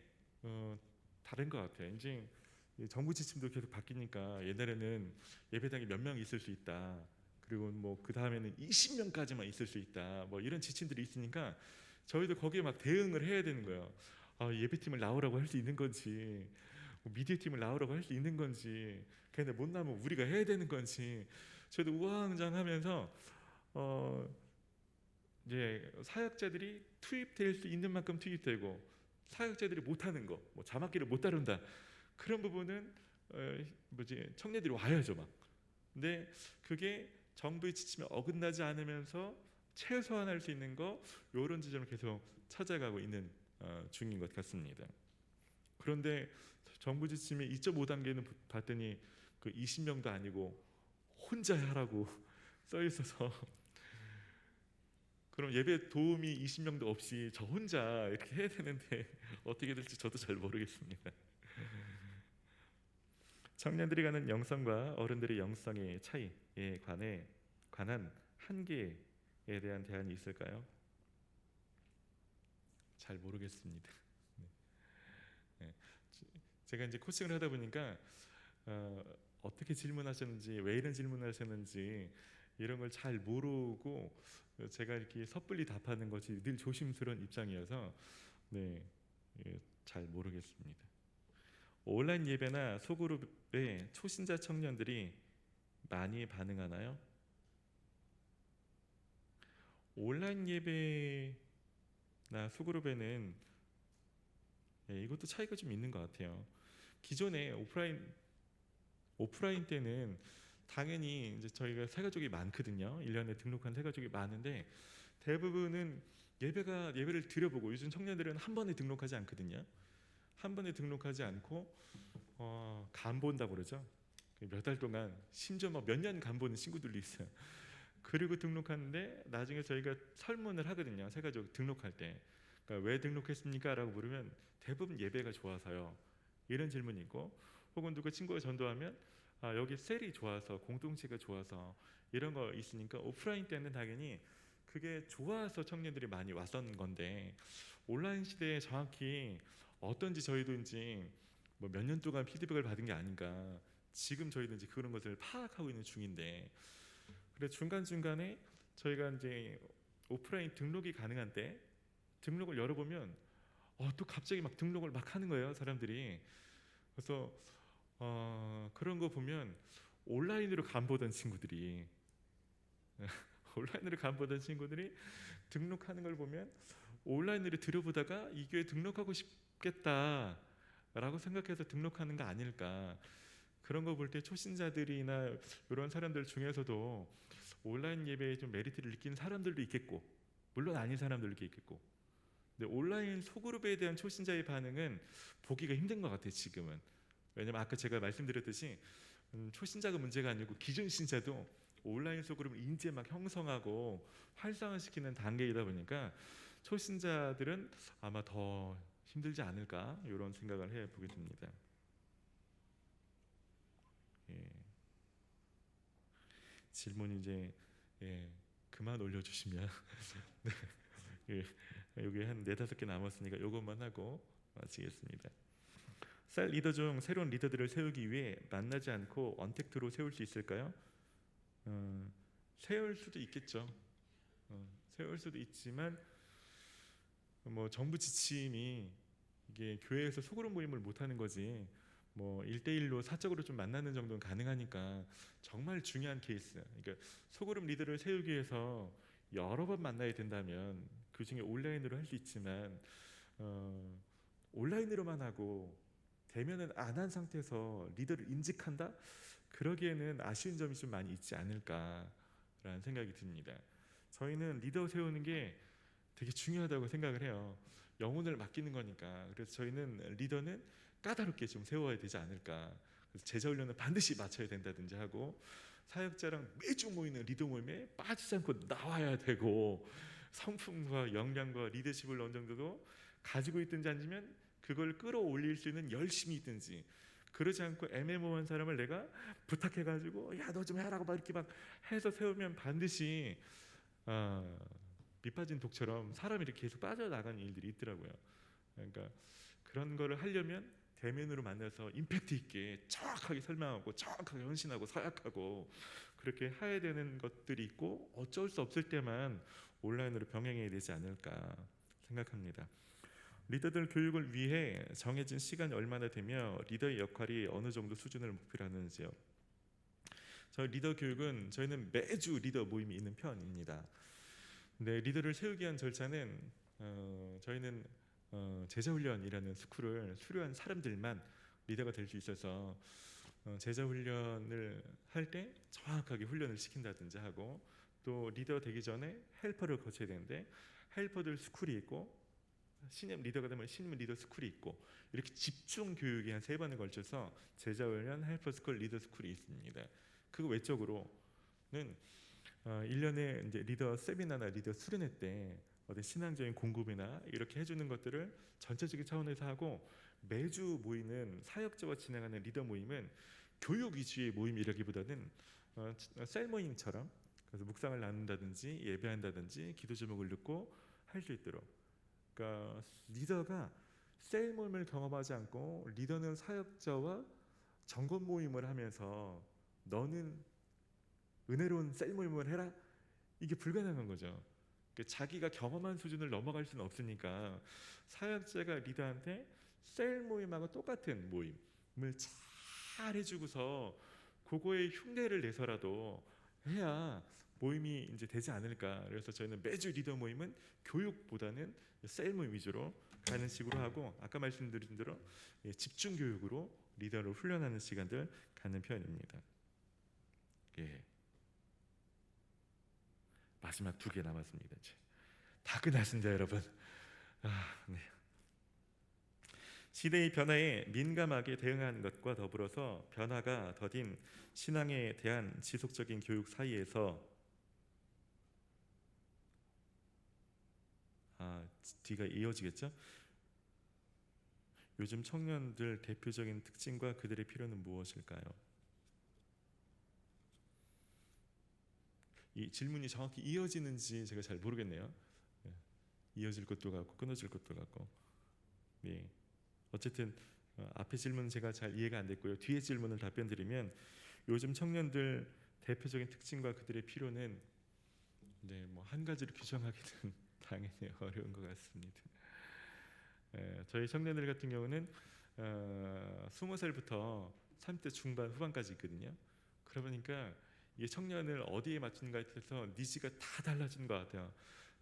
다른 것 같아요. 이제 정부 지침도 계속 바뀌니까 옛날에는 예배당에 몇 명 있을 수 있다. 그리고 뭐 그 다음에는 20명까지만 있을 수 있다. 뭐 이런 지침들이 있으니까 저희도 거기에 막 대응을 해야 되는 거예요. 예배팀을 나오라고 할 수 있는 건지, 뭐 미디어 팀을 나오라고 할 수 있는 건지, 걔네 못 나오면 우리가 해야 되는 건지, 저희도 우왕좌왕하면서 이제 사역자들이 투입될 수 있는 만큼 투입되고 사역자들이 못하는 거, 뭐 자막기를 못 다룬다 그런 부분은 청년들이 와야죠 막. 근데 그게 정부의 지침에 어긋나지 않으면서 최소화할 수 있는 거 이런 지점을 계속 찾아가고 있는 중인 것 같습니다. 그런데 정부 지침의 2.5단계는 봤더니 그 20명도 아니고 혼자 하라고 써 있어서 그럼 예배 도움이 20명도 없이 저 혼자 이렇게 해야 되는데 어떻게 될지 저도 잘 모르겠습니다. 청년들이 가는 영성과 어른들의 영성의 차이에 관한 한계에 대한 대안이 있을까요? 잘 모르겠습니다. 네. 제가 이제 코칭을 하다 보니까 어떻게 질문하셨는지 왜 이런 질문을 하셨는지 이런 걸 잘 모르고 제가 이렇게 섣불리 답하는 것이 늘 조심스러운 입장이어서 네, 잘 모르겠습니다. 온라인 예배나 소그룹에 초신자 청년들이 많이 반응하나요? 온라인 예배나 소그룹에는 이것도 차이가 좀 있는 것 같아요. 기존에 오프라인 때는 당연히 이제 저희가 새가족이 많거든요. 1년에 등록한 새가족이 많은데 대부분은 예배를 드려보고 요즘 청년들은 한 번에 등록하지 않거든요. 한 번에 등록하지 않고 간 본다고 그러죠. 몇 달 동안 심지어 몇 년 간 보는 친구들도 있어요. 그리고 등록하는데 나중에 저희가 설문을 하거든요. 새가족 등록할 때 그러니까 왜 등록했습니까? 라고 물으면 대부분 예배가 좋아서요. 이런 질문이 있고 혹은 누가 친구가 전도하면 여기 셀이 좋아서 공동체가 좋아서 이런 거 있으니까 오프라인 때는 당연히 그게 좋아서 청년들이 많이 왔던 건데 온라인 시대에 정확히 어떤지 저희도 이제 뭐 몇 년 동안 피드백을 받은 게 아닌가 지금 저희도 이제 그런 것을 파악하고 있는 중인데 그래 중간중간에 저희가 이제 오프라인 등록이 가능한 때 등록을 열어보면 또 갑자기 막 등록을 막 하는 거예요 사람들이. 그래서 그런 거 보면 온라인으로 간보던 친구들이 온라인으로 간보던 친구들이 등록하는 걸 보면 온라인으로 들여보다가 이 교회 등록하고 싶겠다라고 생각해서 등록하는 거 아닐까. 그런 거 볼 때 초신자들이나 이런 사람들 중에서도 온라인 예배에 좀 메리트를 느끼는 사람들도 있겠고 물론 아닌 사람들도 있겠고 근데 온라인 소그룹에 대한 초신자의 반응은 보기가 힘든 것 같아요 지금은. 왜냐면 아까 제가 말씀드렸듯이 초신자가 문제가 아니고 기존 신자도 온라인 소그룹을 이제 막 형성하고 활성화시키는 단계이다 보니까 초신자들은 아마 더 힘들지 않을까 이런 생각을 해보게 됩니다. 예. 질문 이제 그만 올려주시면 네. 예, 여기 한 네다섯 개 남았으니까 이것만 하고 마치겠습니다. 쌀 리더 중 새로운 리더들을 세우기 위해 만나지 않고 언택트로 세울 수 있을까요? 세울 수도 있겠죠. 세울 수도 있지만 뭐 정부 지침이 이게 교회에서 소그룹 모임을 못 하는 거지. 뭐 1대1로 사적으로 좀 만나는 정도는 가능하니까 정말 중요한 케이스. 그러니까 소그룹 리더를 세우기 위해서 여러 번 만나야 된다면 그 중에 온라인으로 할 수 있지만 온라인으로만 하고 대면은 안 한 상태에서 리더를 인직한다? 그러기에는 아쉬운 점이 좀 많이 있지 않을까라는 생각이 듭니다. 저희는 리더 세우는 게 되게 중요하다고 생각을 해요. 영혼을 맡기는 거니까. 그래서 저희는 리더는 까다롭게 좀 세워야 되지 않을까. 그래서 제자 훈련은 반드시 맞춰야 된다든지 하고 사역자랑 매주 모이는 리더 모임에 빠지지 않고 나와야 되고 성품과 역량과 리더십을 어느 정도도 가지고 있든지 아니면 그걸 끌어올릴 수 있는 열심히 있든지 그러지 않고 애매모호한 사람을 내가 부탁해가지고 야 너 좀 해라고 막 이렇게 막 해서 세우면 반드시 밑빠진 독처럼 사람이 이렇게 계속 빠져나가는 일들이 있더라고요. 그러니까 그런 거를 하려면 대면으로 만나서 임팩트 있게 정확하게 설명하고 정확하게 헌신하고 서약하고 그렇게 해야 되는 것들이 있고 어쩔 수 없을 때만 온라인으로 병행해야 되지 않을까 생각합니다. 리더들 교육을 위해 정해진 시간이 얼마나 되며 리더의 역할이 어느 정도 수준을 목표로 하는지요. 저희 리더 교육은 저희는 매주 리더 모임이 있는 편입니다. 네, 리더를 세우기 위한 절차는 저희는 제자훈련이라는 스쿨을 수료한 사람들만 리더가 될 수 있어서 제자훈련을 할 때 정확하게 훈련을 시킨다든지 하고 또 리더 되기 전에 헬퍼를 거쳐야 되는데 헬퍼들 스쿨이 있고 신임 리더가 되면 신임 리더 스쿨이 있고 이렇게 집중 교육이 한 3번에 걸쳐서 제자훈련, 헬퍼 스쿨, 리더 스쿨이 있습니다. 그 외적으로는 1년에 이제 리더 세미나나 리더 수련회 때 어떤 신앙적인 공급이나 이렇게 해주는 것들을 전체적인 차원에서 하고 매주 모이는 사역자와 진행하는 리더 모임은 교육 위주의 모임이라기보다는 셀 모임처럼 그래서 묵상을 나눈다든지 예배한다든지 기도 제목을 듣고 할 수 있도록 그러니까 리더가 셀 모임을 경험하지 않고 리더는 사역자와 점검 모임을 하면서 너는 은혜로운 셀 모임을 해라 이게 불가능한 거죠. 자기가 경험한 수준을 넘어갈 수는 없으니까 사역자가 리더한테 셀 모임하고 똑같은 모임을 잘 해주고서 그거에 흉내를 내서라도 해야 모임이 이제 되지 않을까. 그래서 저희는 매주 리더 모임은 교육보다는 셀 모임 위주로 가는 식으로 하고 아까 말씀드린 대로 집중 교육으로 리더를 훈련하는 시간들 갖는 편입니다. 예. 마지막 2개 남았습니다. 이제. 다 끝났습니다, 여러분. 네. 시대의 변화에 민감하게 대응하는 것과 더불어서 변화가 더딘 신앙에 대한 지속적인 교육 사이에서 뒤가 이어지겠죠? 요즘 청년들 대표적인 특징과 그들의 필요는 무엇일까요? 이 질문이 정확히 이어지는지 제가 잘 모르겠네요. 이어질 것도 같고 끊어질 것도 같고. 네. 어쨌든 앞에 질문은 제가 잘 이해가 안 됐고요. 뒤에 질문을 답변 드리면 요즘 청년들 대표적인 특징과 그들의 필요는 뭐 한 가지로 규정하기는 당연히 어려운 것 같습니다. 저희 청년들 같은 경우는 20살부터 30대 중반 후반까지 있거든요. 그러니까 이게 청년을 어디에 맞추는가에 따라서 니즈가 다 달라지는 것 같아요.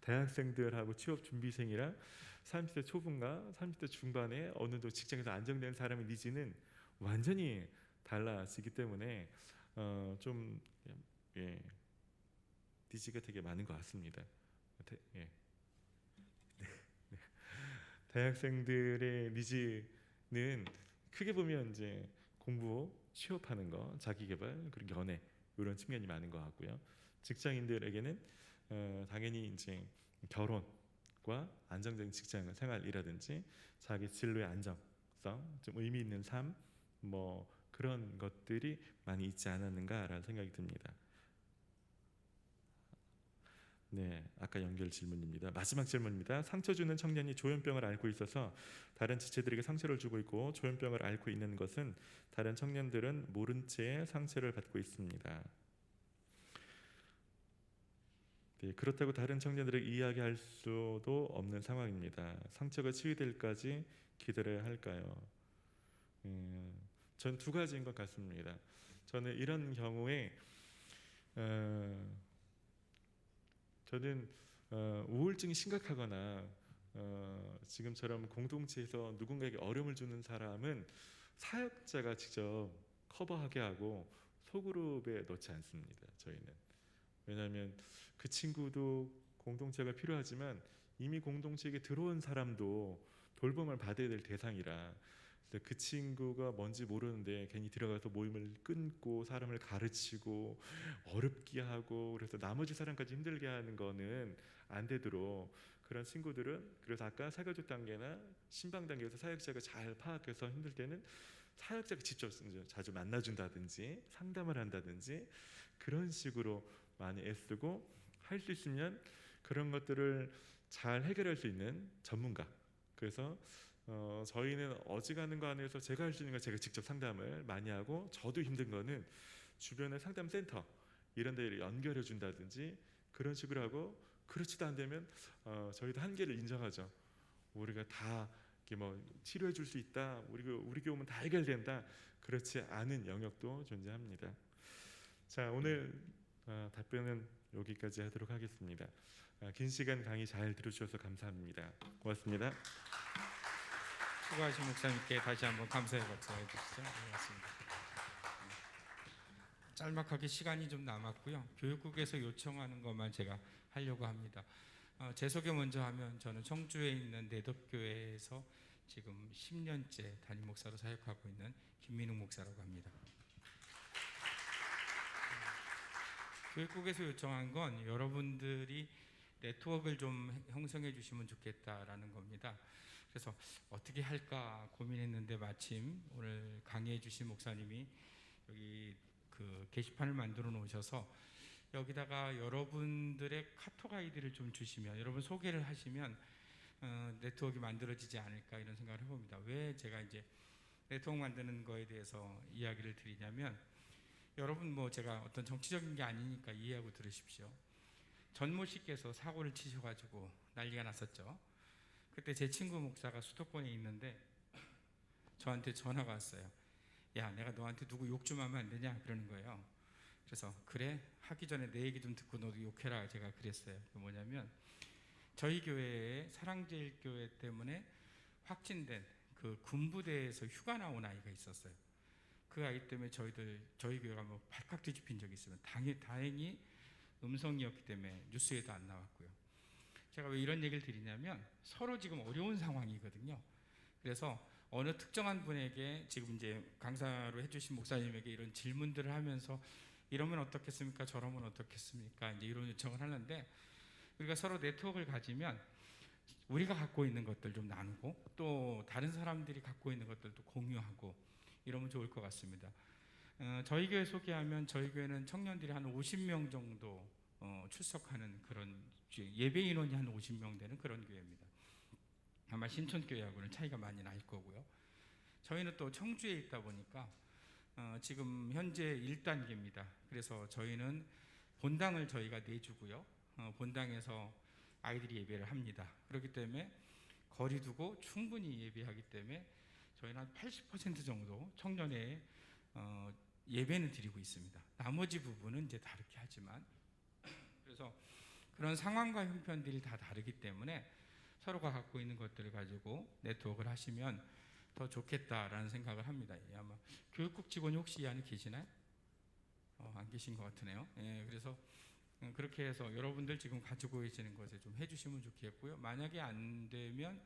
대학생들하고 취업 준비생이랑 30대 초반과 30대 중반에 어느 정도 직장에서 안정된 사람의 니즈는 완전히 달라지기 때문에 좀 니즈가 되게 많은 것 같습니다. 대학생들의 니즈는 크게 보면 이제 공부, 취업하는 거, 자기개발, 그리고 연애 이런 측면이 많은 것 같고요. 직장인들에게는 당연히 이제 결혼과 안정적인 직장 생활이라든지 자기 진로의 안정성, 좀 의미 있는 삶, 뭐 그런 것들이 많이 있지 않았는가라는 생각이 듭니다. 네, 아까 연결 질문입니다. 마지막 질문입니다. 상처 주는 청년이 조현병을 앓고 있어서 다른 지체들에게 상처를 주고 있고 조현병을 앓고 있는 것은 다른 청년들은 모른 채 상처를 받고 있습니다. 네, 그렇다고 다른 청년들에게 이야기할 수도 없는 상황입니다. 상처가 치유될 때까지 기다려야 할까요? 전 두 가지인 것 같습니다. 저는 이런 경우에 저는 우울증이 심각하거나 지금처럼 공동체에서 누군가에게 어려움을 주는 사람은 사역자가 직접 커버하게 하고 소그룹에 넣지 않습니다. 저희는. 왜냐하면 그 친구도 공동체가 필요하지만 이미 공동체에 들어온 사람도 돌봄을 받아야 될 대상이라 그 친구가 뭔지 모르는데 괜히 들어가서 모임을 끊고 사람을 가르치고 어렵게 하고 그래서 나머지 사람까지 힘들게 하는 거는 안 되도록 그런 친구들은 그래서 아까 사교조 단계나 신방 단계에서 사역자가 잘 파악해서 힘들 때는 사역자가 직접 자주 만나준다든지 상담을 한다든지 그런 식으로 많이 애쓰고 할 수 있으면 그런 것들을 잘 해결할 수 있는 전문가. 그래서 저희는 어지간한 거 안에서 제가 할 수 있는 건 제가 직접 상담을 많이 하고 저도 힘든 거는 주변의 상담 센터 이런 데를 연결해 준다든지 그런 식으로 하고 그렇지도 않다면 저희도 한계를 인정하죠. 우리가 다 이렇게 뭐 치료해 줄 수 있다. 우리 오면 다 해결된다. 그렇지 않은 영역도 존재합니다. 자, 오늘 답변은 여기까지 하도록 하겠습니다. 긴 시간 강의 잘 들어주셔서 감사합니다. 고맙습니다. 수고하신 목사님께 다시 한번 감사의 박수 해주시죠. 고맙습니다. 짤막하게 시간이 좀 남았고요. 교육국에서 요청하는 것만 제가 하려고 합니다. 제 소개 먼저 하면 저는 청주에 있는 내덕교회에서 지금 10년째 담임 목사로 사역하고 있는 김민웅 목사라고 합니다. 교육국에서 요청한 건 여러분들이 네트워크를 좀 형성해 주시면 좋겠다라는 겁니다. 그래서 어떻게 할까 고민했는데 마침 오늘 강의해 주신 목사님이 여기 그 게시판을 만들어 놓으셔서 여기다가 여러분들의 카톡 아이디를 좀 주시면 여러분 소개를 하시면 네트워크가 만들어지지 않을까 이런 생각을 해봅니다. 왜 제가 이제 네트워크 만드는 거에 대해서 이야기를 드리냐면 여러분 뭐 제가 어떤 정치적인 게 아니니까 이해하고 들으십시오. 전모 씨께서 사고를 치셔가지고 난리가 났었죠. 그때 제 친구 목사가 수도권에 있는데 저한테 전화가 왔어요. 야, 내가 너한테 누구 욕 좀 하면 안 되냐 그러는 거예요. 그래서 그래 하기 전에 내 얘기 좀 듣고 너도 욕해라 제가 그랬어요. 그 뭐냐면 저희 교회에 사랑제일교회 때문에 확진된 그 군부대에서 휴가 나온 아이가 있었어요. 그 아이 때문에 저희 교회가 뭐 발칵 뒤집힌 적이 있으면 다행히 음성이었기 때문에 뉴스에도 안 나왔고요. 제가 왜 이런 얘기를 드리냐면 서로 지금 어려운 상황이거든요. 그래서 어느 특정한 분에게 지금 이제 강사로 해주신 목사님에게 이런 질문들을 하면서 이러면 어떻겠습니까? 저러면 어떻겠습니까? 이제 이런 요청을 하는데 우리가 서로 네트워크를 가지면 우리가 갖고 있는 것들 좀 나누고 또 다른 사람들이 갖고 있는 것들도 공유하고 이러면 좋을 것 같습니다. 저희 교회 소개하면 저희 교회는 청년들이 한 50명 정도 출석하는 그런 예배 인원이 한 50명 되는 그런 교회입니다. 아마 신촌교회하고는 차이가 많이 날 거고요. 저희는 또 청주에 있다 보니까 지금 현재 1단계입니다. 그래서 저희는 본당을 저희가 내주고요. 본당에서 아이들이 예배를 합니다. 그렇기 때문에 거리 두고 충분히 예배하기 때문에 저희는 한 80% 정도 청년의 예배는 드리고 있습니다. 나머지 부분은 이제 다르게 하지만 그래서 그런 상황과 형편들이 다 다르기 때문에 서로가 갖고 있는 것들을 가지고 네트워크를 하시면 더 좋겠다라는 생각을 합니다. 아마 교육국 직원이 혹시 이 안에 계시나요? 안 계신 것 같으네요. 예, 그래서 그렇게 해서 여러분들 지금 가지고 계시는 것에 좀 해주시면 좋겠고요. 만약에 안 되면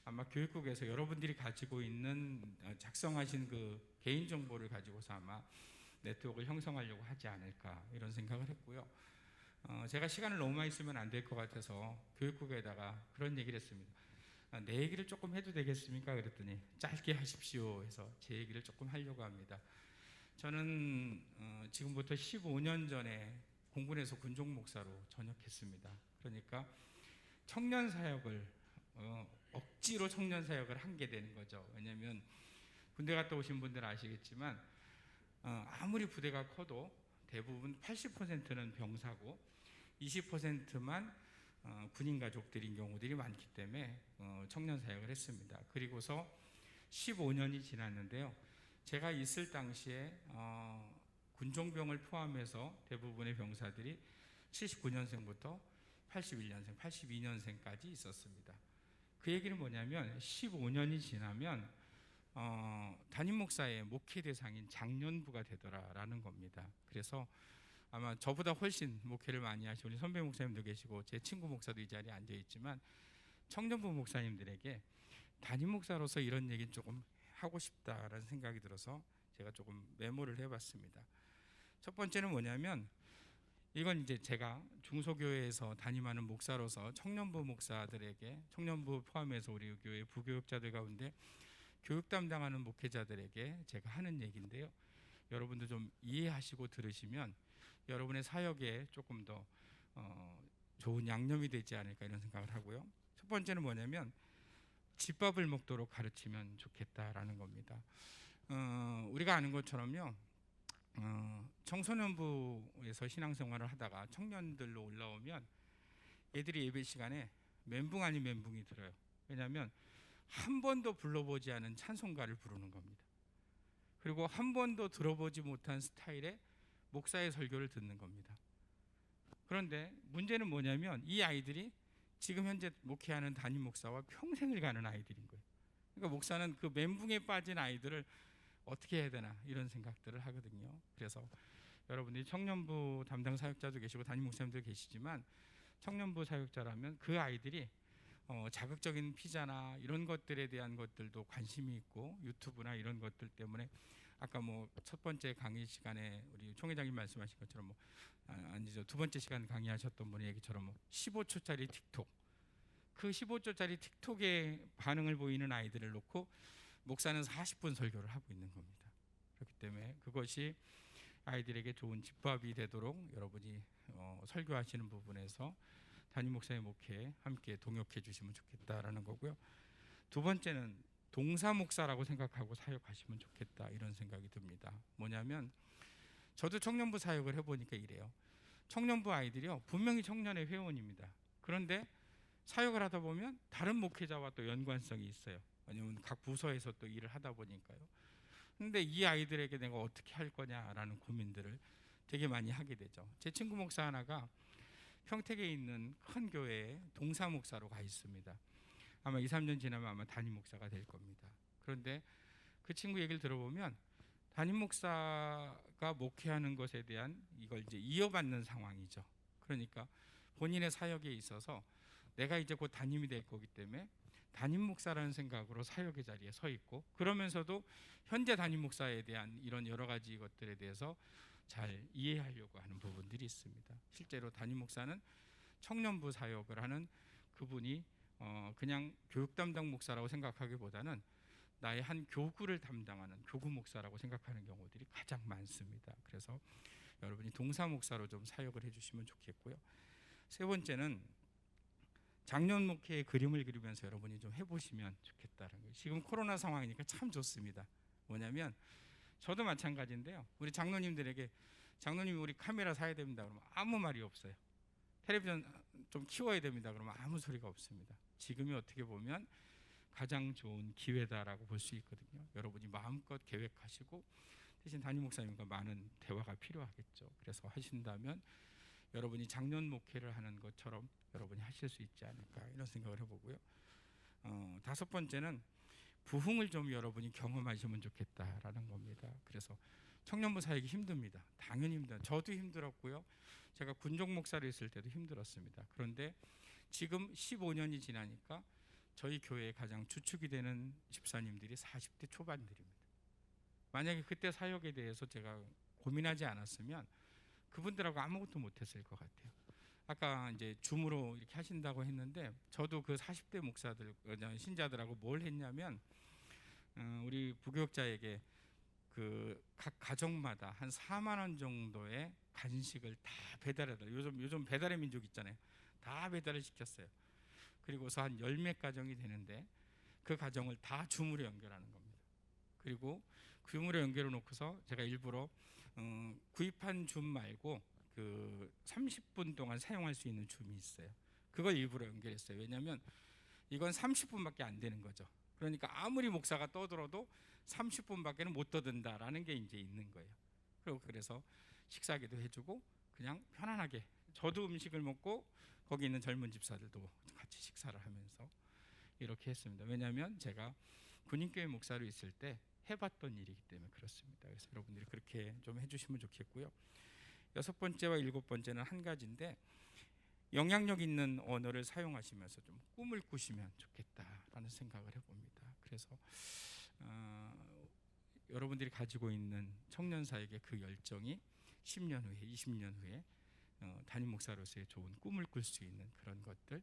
아마 교육국에서 여러분들이 가지고 있는 작성하신 그 개인 정보를 가지고서 아마 네트워크를 형성하려고 하지 않을까 이런 생각을 했고요. 제가 시간을 너무 많이 쓰면 안 될 것 같아서 교육국에다가 그런 얘기를 했습니다. 내 얘기를 조금 해도 되겠습니까? 그랬더니 짧게 하십시오 해서 제 얘기를 조금 하려고 합니다. 저는 지금부터 15년 전에 공군에서 군종 목사로 전역했습니다. 그러니까 청년 사역을 억지로 청년 사역을 하게 되는 거죠. 왜냐하면 군대 갔다 오신 분들 아시겠지만 아무리 부대가 커도 대부분 80%는 병사고 20%만 군인 가족들인 경우들이 많기 때문에 청년 사역을 했습니다. 그리고서 15년이 지났는데요. 제가 있을 당시에 군종병을 포함해서 대부분의 병사들이 79년생부터 81년생, 82년생까지 있었습니다. 그 얘기는 뭐냐면 15년이 지나면 담임 목사의 목회 대상인 장년부가 되더라라는 겁니다. 그래서 아마 저보다 훨씬 목회를 많이 하시고 우리 선배 목사님도 계시고 제 친구 목사도 이 자리에 앉아 있지만 청년부 목사님들에게 담임 목사로서 이런 얘기는 조금 하고 싶다라는 생각이 들어서 제가 조금 메모를 해봤습니다. 첫 번째는 뭐냐면 이건 이제 제가 중소교회에서 담임하는 목사로서 청년부 목사들에게, 청년부 포함해서 우리 교회 부교육자들 가운데 교육 담당하는 목회자들에게 제가 하는 얘기인데요. 여러분도 좀 이해하시고 들으시면 여러분의 사역에 조금 더 좋은 양념이 되지 않을까 이런 생각을 하고요. 첫 번째는 뭐냐면 집밥을 먹도록 가르치면 좋겠다라는 겁니다. 우리가 아는 것처럼요. 청소년부에서 신앙생활을 하다가 청년들로 올라오면 애들이 예배 시간에 멘붕 아닌 멘붕이 들어요. 왜냐하면 한 번도 불러보지 않은 찬송가를 부르는 겁니다. 그리고 한 번도 들어보지 못한 스타일의 목사의 설교를 듣는 겁니다. 그런데 문제는 뭐냐면 이 아이들이 지금 현재 목회하는 담임 목사와 평생을 가는 아이들인 거예요. 그러니까 목사는 그 멘붕에 빠진 아이들을 어떻게 해야 되나 이런 생각들을 하거든요. 그래서 여러분들이 청년부 담당 사역자도 계시고 담임 목사님도 계시지만 청년부 사역자라면 그 아이들이 자극적인 피자나 이런 것들에 대한 것들도 관심이 있고 유튜브나 이런 것들 때문에 아까 뭐 첫 번째 강의 시간에 우리 총회장님 말씀하신 것처럼 아니죠, 두 번째 시간 강의하셨던 분의 얘기처럼 15초짜리 틱톡, 그 15초짜리 틱톡에 반응을 보이는 아이들을 놓고 목사는 40분 설교를 하고 있는 겁니다. 그렇기 때문에 그것이 아이들에게 좋은 집밥이 되도록 여러분이 설교하시는 부분에서 담임 목사의 목회에 함께 동역해 주시면 좋겠다라는 거고요. 두 번째는 동사 목사라고 생각하고 사역하시면 좋겠다 이런 생각이 듭니다. 뭐냐면 저도 청년부 사역을 해보니까 이래요. 청년부 아이들이요 분명히 청년의 회원입니다. 그런데 사역을 하다 보면 다른 목회자와 또 연관성이 있어요. 왜냐하면 각 부서에서 또 일을 하다 보니까요. 근데 이 아이들에게 내가 어떻게 할 거냐라는 고민들을 되게 많이 하게 되죠. 제 친구 목사 하나가 평택에 있는 큰 교회에 동사 목사로 가 있습니다. 아마 2, 3년 지나면 아마 담임 목사가 될 겁니다. 그런데 그 친구 얘기를 들어보면 담임 목사가 목회하는 것에 대한 이걸 이제 이어받는 상황이죠. 그러니까 본인의 사역에 있어서 내가 이제 곧 담임이 될 거기 때문에 담임 목사라는 생각으로 사역의 자리에 서 있고, 그러면서도 현재 담임 목사에 대한 이런 여러 가지 것들에 대해서 잘 이해하려고 하는 부분들이 있습니다. 실제로 담임 목사는 청년부 사역을 하는 그분이 그냥 교육 담당 목사라고 생각하기보다는 나의 한 교구를 담당하는 교구 목사라고 생각하는 경우들이 가장 많습니다. 그래서 여러분이 동사 목사로 좀 사역을 해주시면 좋겠고요. 세 번째는 작년 목회의 그림을 그리면서 여러분이 좀 해보시면 좋겠다는 거예요. 지금 코로나 상황이니까 참 좋습니다. 뭐냐면 저도 마찬가지인데요. 우리 장로님들에게 장로님이 우리 카메라 사야 됩니다 그러면 아무 말이 없어요. 텔레비전 좀 키워야 됩니다 그러면 아무 소리가 없습니다. 지금이 어떻게 보면 가장 좋은 기회다라고 볼 수 있거든요. 여러분이 마음껏 계획하시고 대신 담임 목사님과 많은 대화가 필요하겠죠. 그래서 하신다면 여러분이 작년 목회를 하는 것처럼 여러분이 하실 수 있지 않을까 이런 생각을 해보고요. 다섯 번째는 부흥을 좀 여러분이 경험하시면 좋겠다라는 겁니다. 그래서 청년부 사역이 힘듭니다. 당연히 힘들어요. 저도 힘들었고요. 제가 군종 목사를 있을 때도 힘들었습니다. 그런데 지금 15년이 지나니까 저희 교회의 가장 주축이 되는 집사님들이 40대 초반들입니다. 만약에 그때 사역에 대해서 제가 고민하지 않았으면 그분들하고 아무것도 못했을 것 같아요. 아까 이제 줌으로 이렇게 하신다고 했는데 저도 그 40대 목사들 신자들하고 뭘 했냐면 우리 부교육자에게 그 각 가정마다 한 4만 원 정도의 간식을 다 배달해달라. 요즘 배달의 민족 있잖아요. 다 배달을 시켰어요. 그리고서 한 10몇 가정이 되는데 그 가정을 다 줌으로 연결하는 겁니다. 그리고 줌으로 연결해 놓고서 제가 일부러 구입한 줌 말고 그 30분 동안 사용할 수 있는 줌이 있어요. 그걸 일부러 연결했어요. 왜냐하면 이건 30분밖에 안 되는 거죠. 그러니까 아무리 목사가 떠들어도 30분밖에는 못 떠든다라는 게 이제 있는 거예요. 그리고 그래서 식사기도 해주고 그냥 편안하게 저도 음식을 먹고 거기 있는 젊은 집사들도 같이 식사를 하면서 이렇게 했습니다. 왜냐하면 제가 군인교회 목사로 있을 때 해봤던 일이기 때문에 그렇습니다. 그래서 여러분들이 그렇게 좀 해주시면 좋겠고요. 6번째와 7번째는 한 가지인데 영향력 있는 언어를 사용하시면서 좀 꿈을 꾸시면 좋겠다라는 생각을 해봅니다. 그래서 여러분들이 가지고 있는 청년사에게 그 열정이 10년 후에 20년 후에 담임 목사로서의 좋은 꿈을 꿀 수 있는 그런 것들,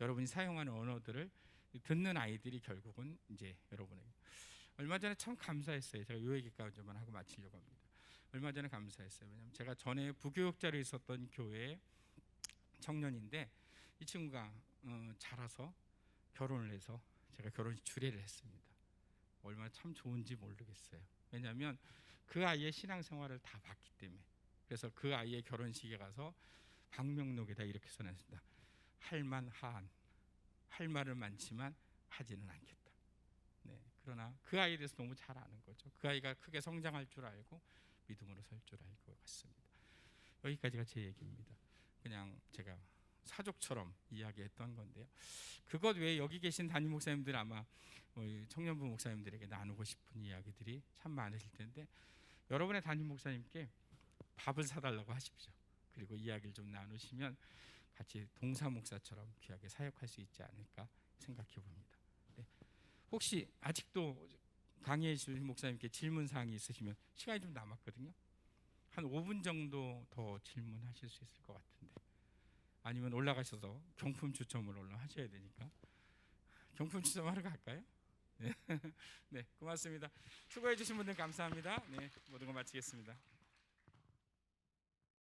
여러분이 사용하는 언어들을 듣는 아이들이 결국은 이제 여러분에게 얼마 전에 참 감사했어요. 제가 요 얘기까지만 하고 마치려고 합니다. 얼마 전에 감사했어요. 왜냐하면 제가 전에 부교육자로 있었던 교회의 청년인데 이 친구가 자라서 결혼을 해서 제가 결혼식 주례를 했습니다. 얼마나 참 좋은지 모르겠어요. 왜냐하면 그 아이의 신앙생활을 다 봤기 때문에. 그래서 그 아이의 결혼식에 가서 방명록에다 이렇게 써놨습니다. 할만한, 할 말은 많지만 하지는 않겠다. 네, 그러나 그 아이에 대해서 너무 잘 아는 거죠. 그 아이가 크게 성장할 줄 알고 믿음으로 살 줄 알 것 같습니다. 여기까지가 제 얘기입니다. 그냥 제가 사족처럼 이야기했던 건데요. 그것 외에 여기 계신 담임 목사님들 아마 청년부 목사님들에게 나누고 싶은 이야기들이 참 많으실 텐데 여러분의 담임 목사님께 밥을 사달라고 하십시오. 그리고 이야기를 좀 나누시면 같이 동사 목사처럼 귀하게 사역할 수 있지 않을까 생각해 봅니다. 네. 혹시 아직도 강의해 주신 목사님께 질문 사항이 있으시면 시간이 좀 남았거든요. 한 5분 정도 더 질문하실 수 있을 것 같은데 아니면 올라가셔서 경품 추첨을 얼른 하셔야 되니까 경품 추첨하러 갈까요? 네, 네 고맙습니다. 수고해 주신 분들 감사합니다. 네, 모든 거 마치겠습니다.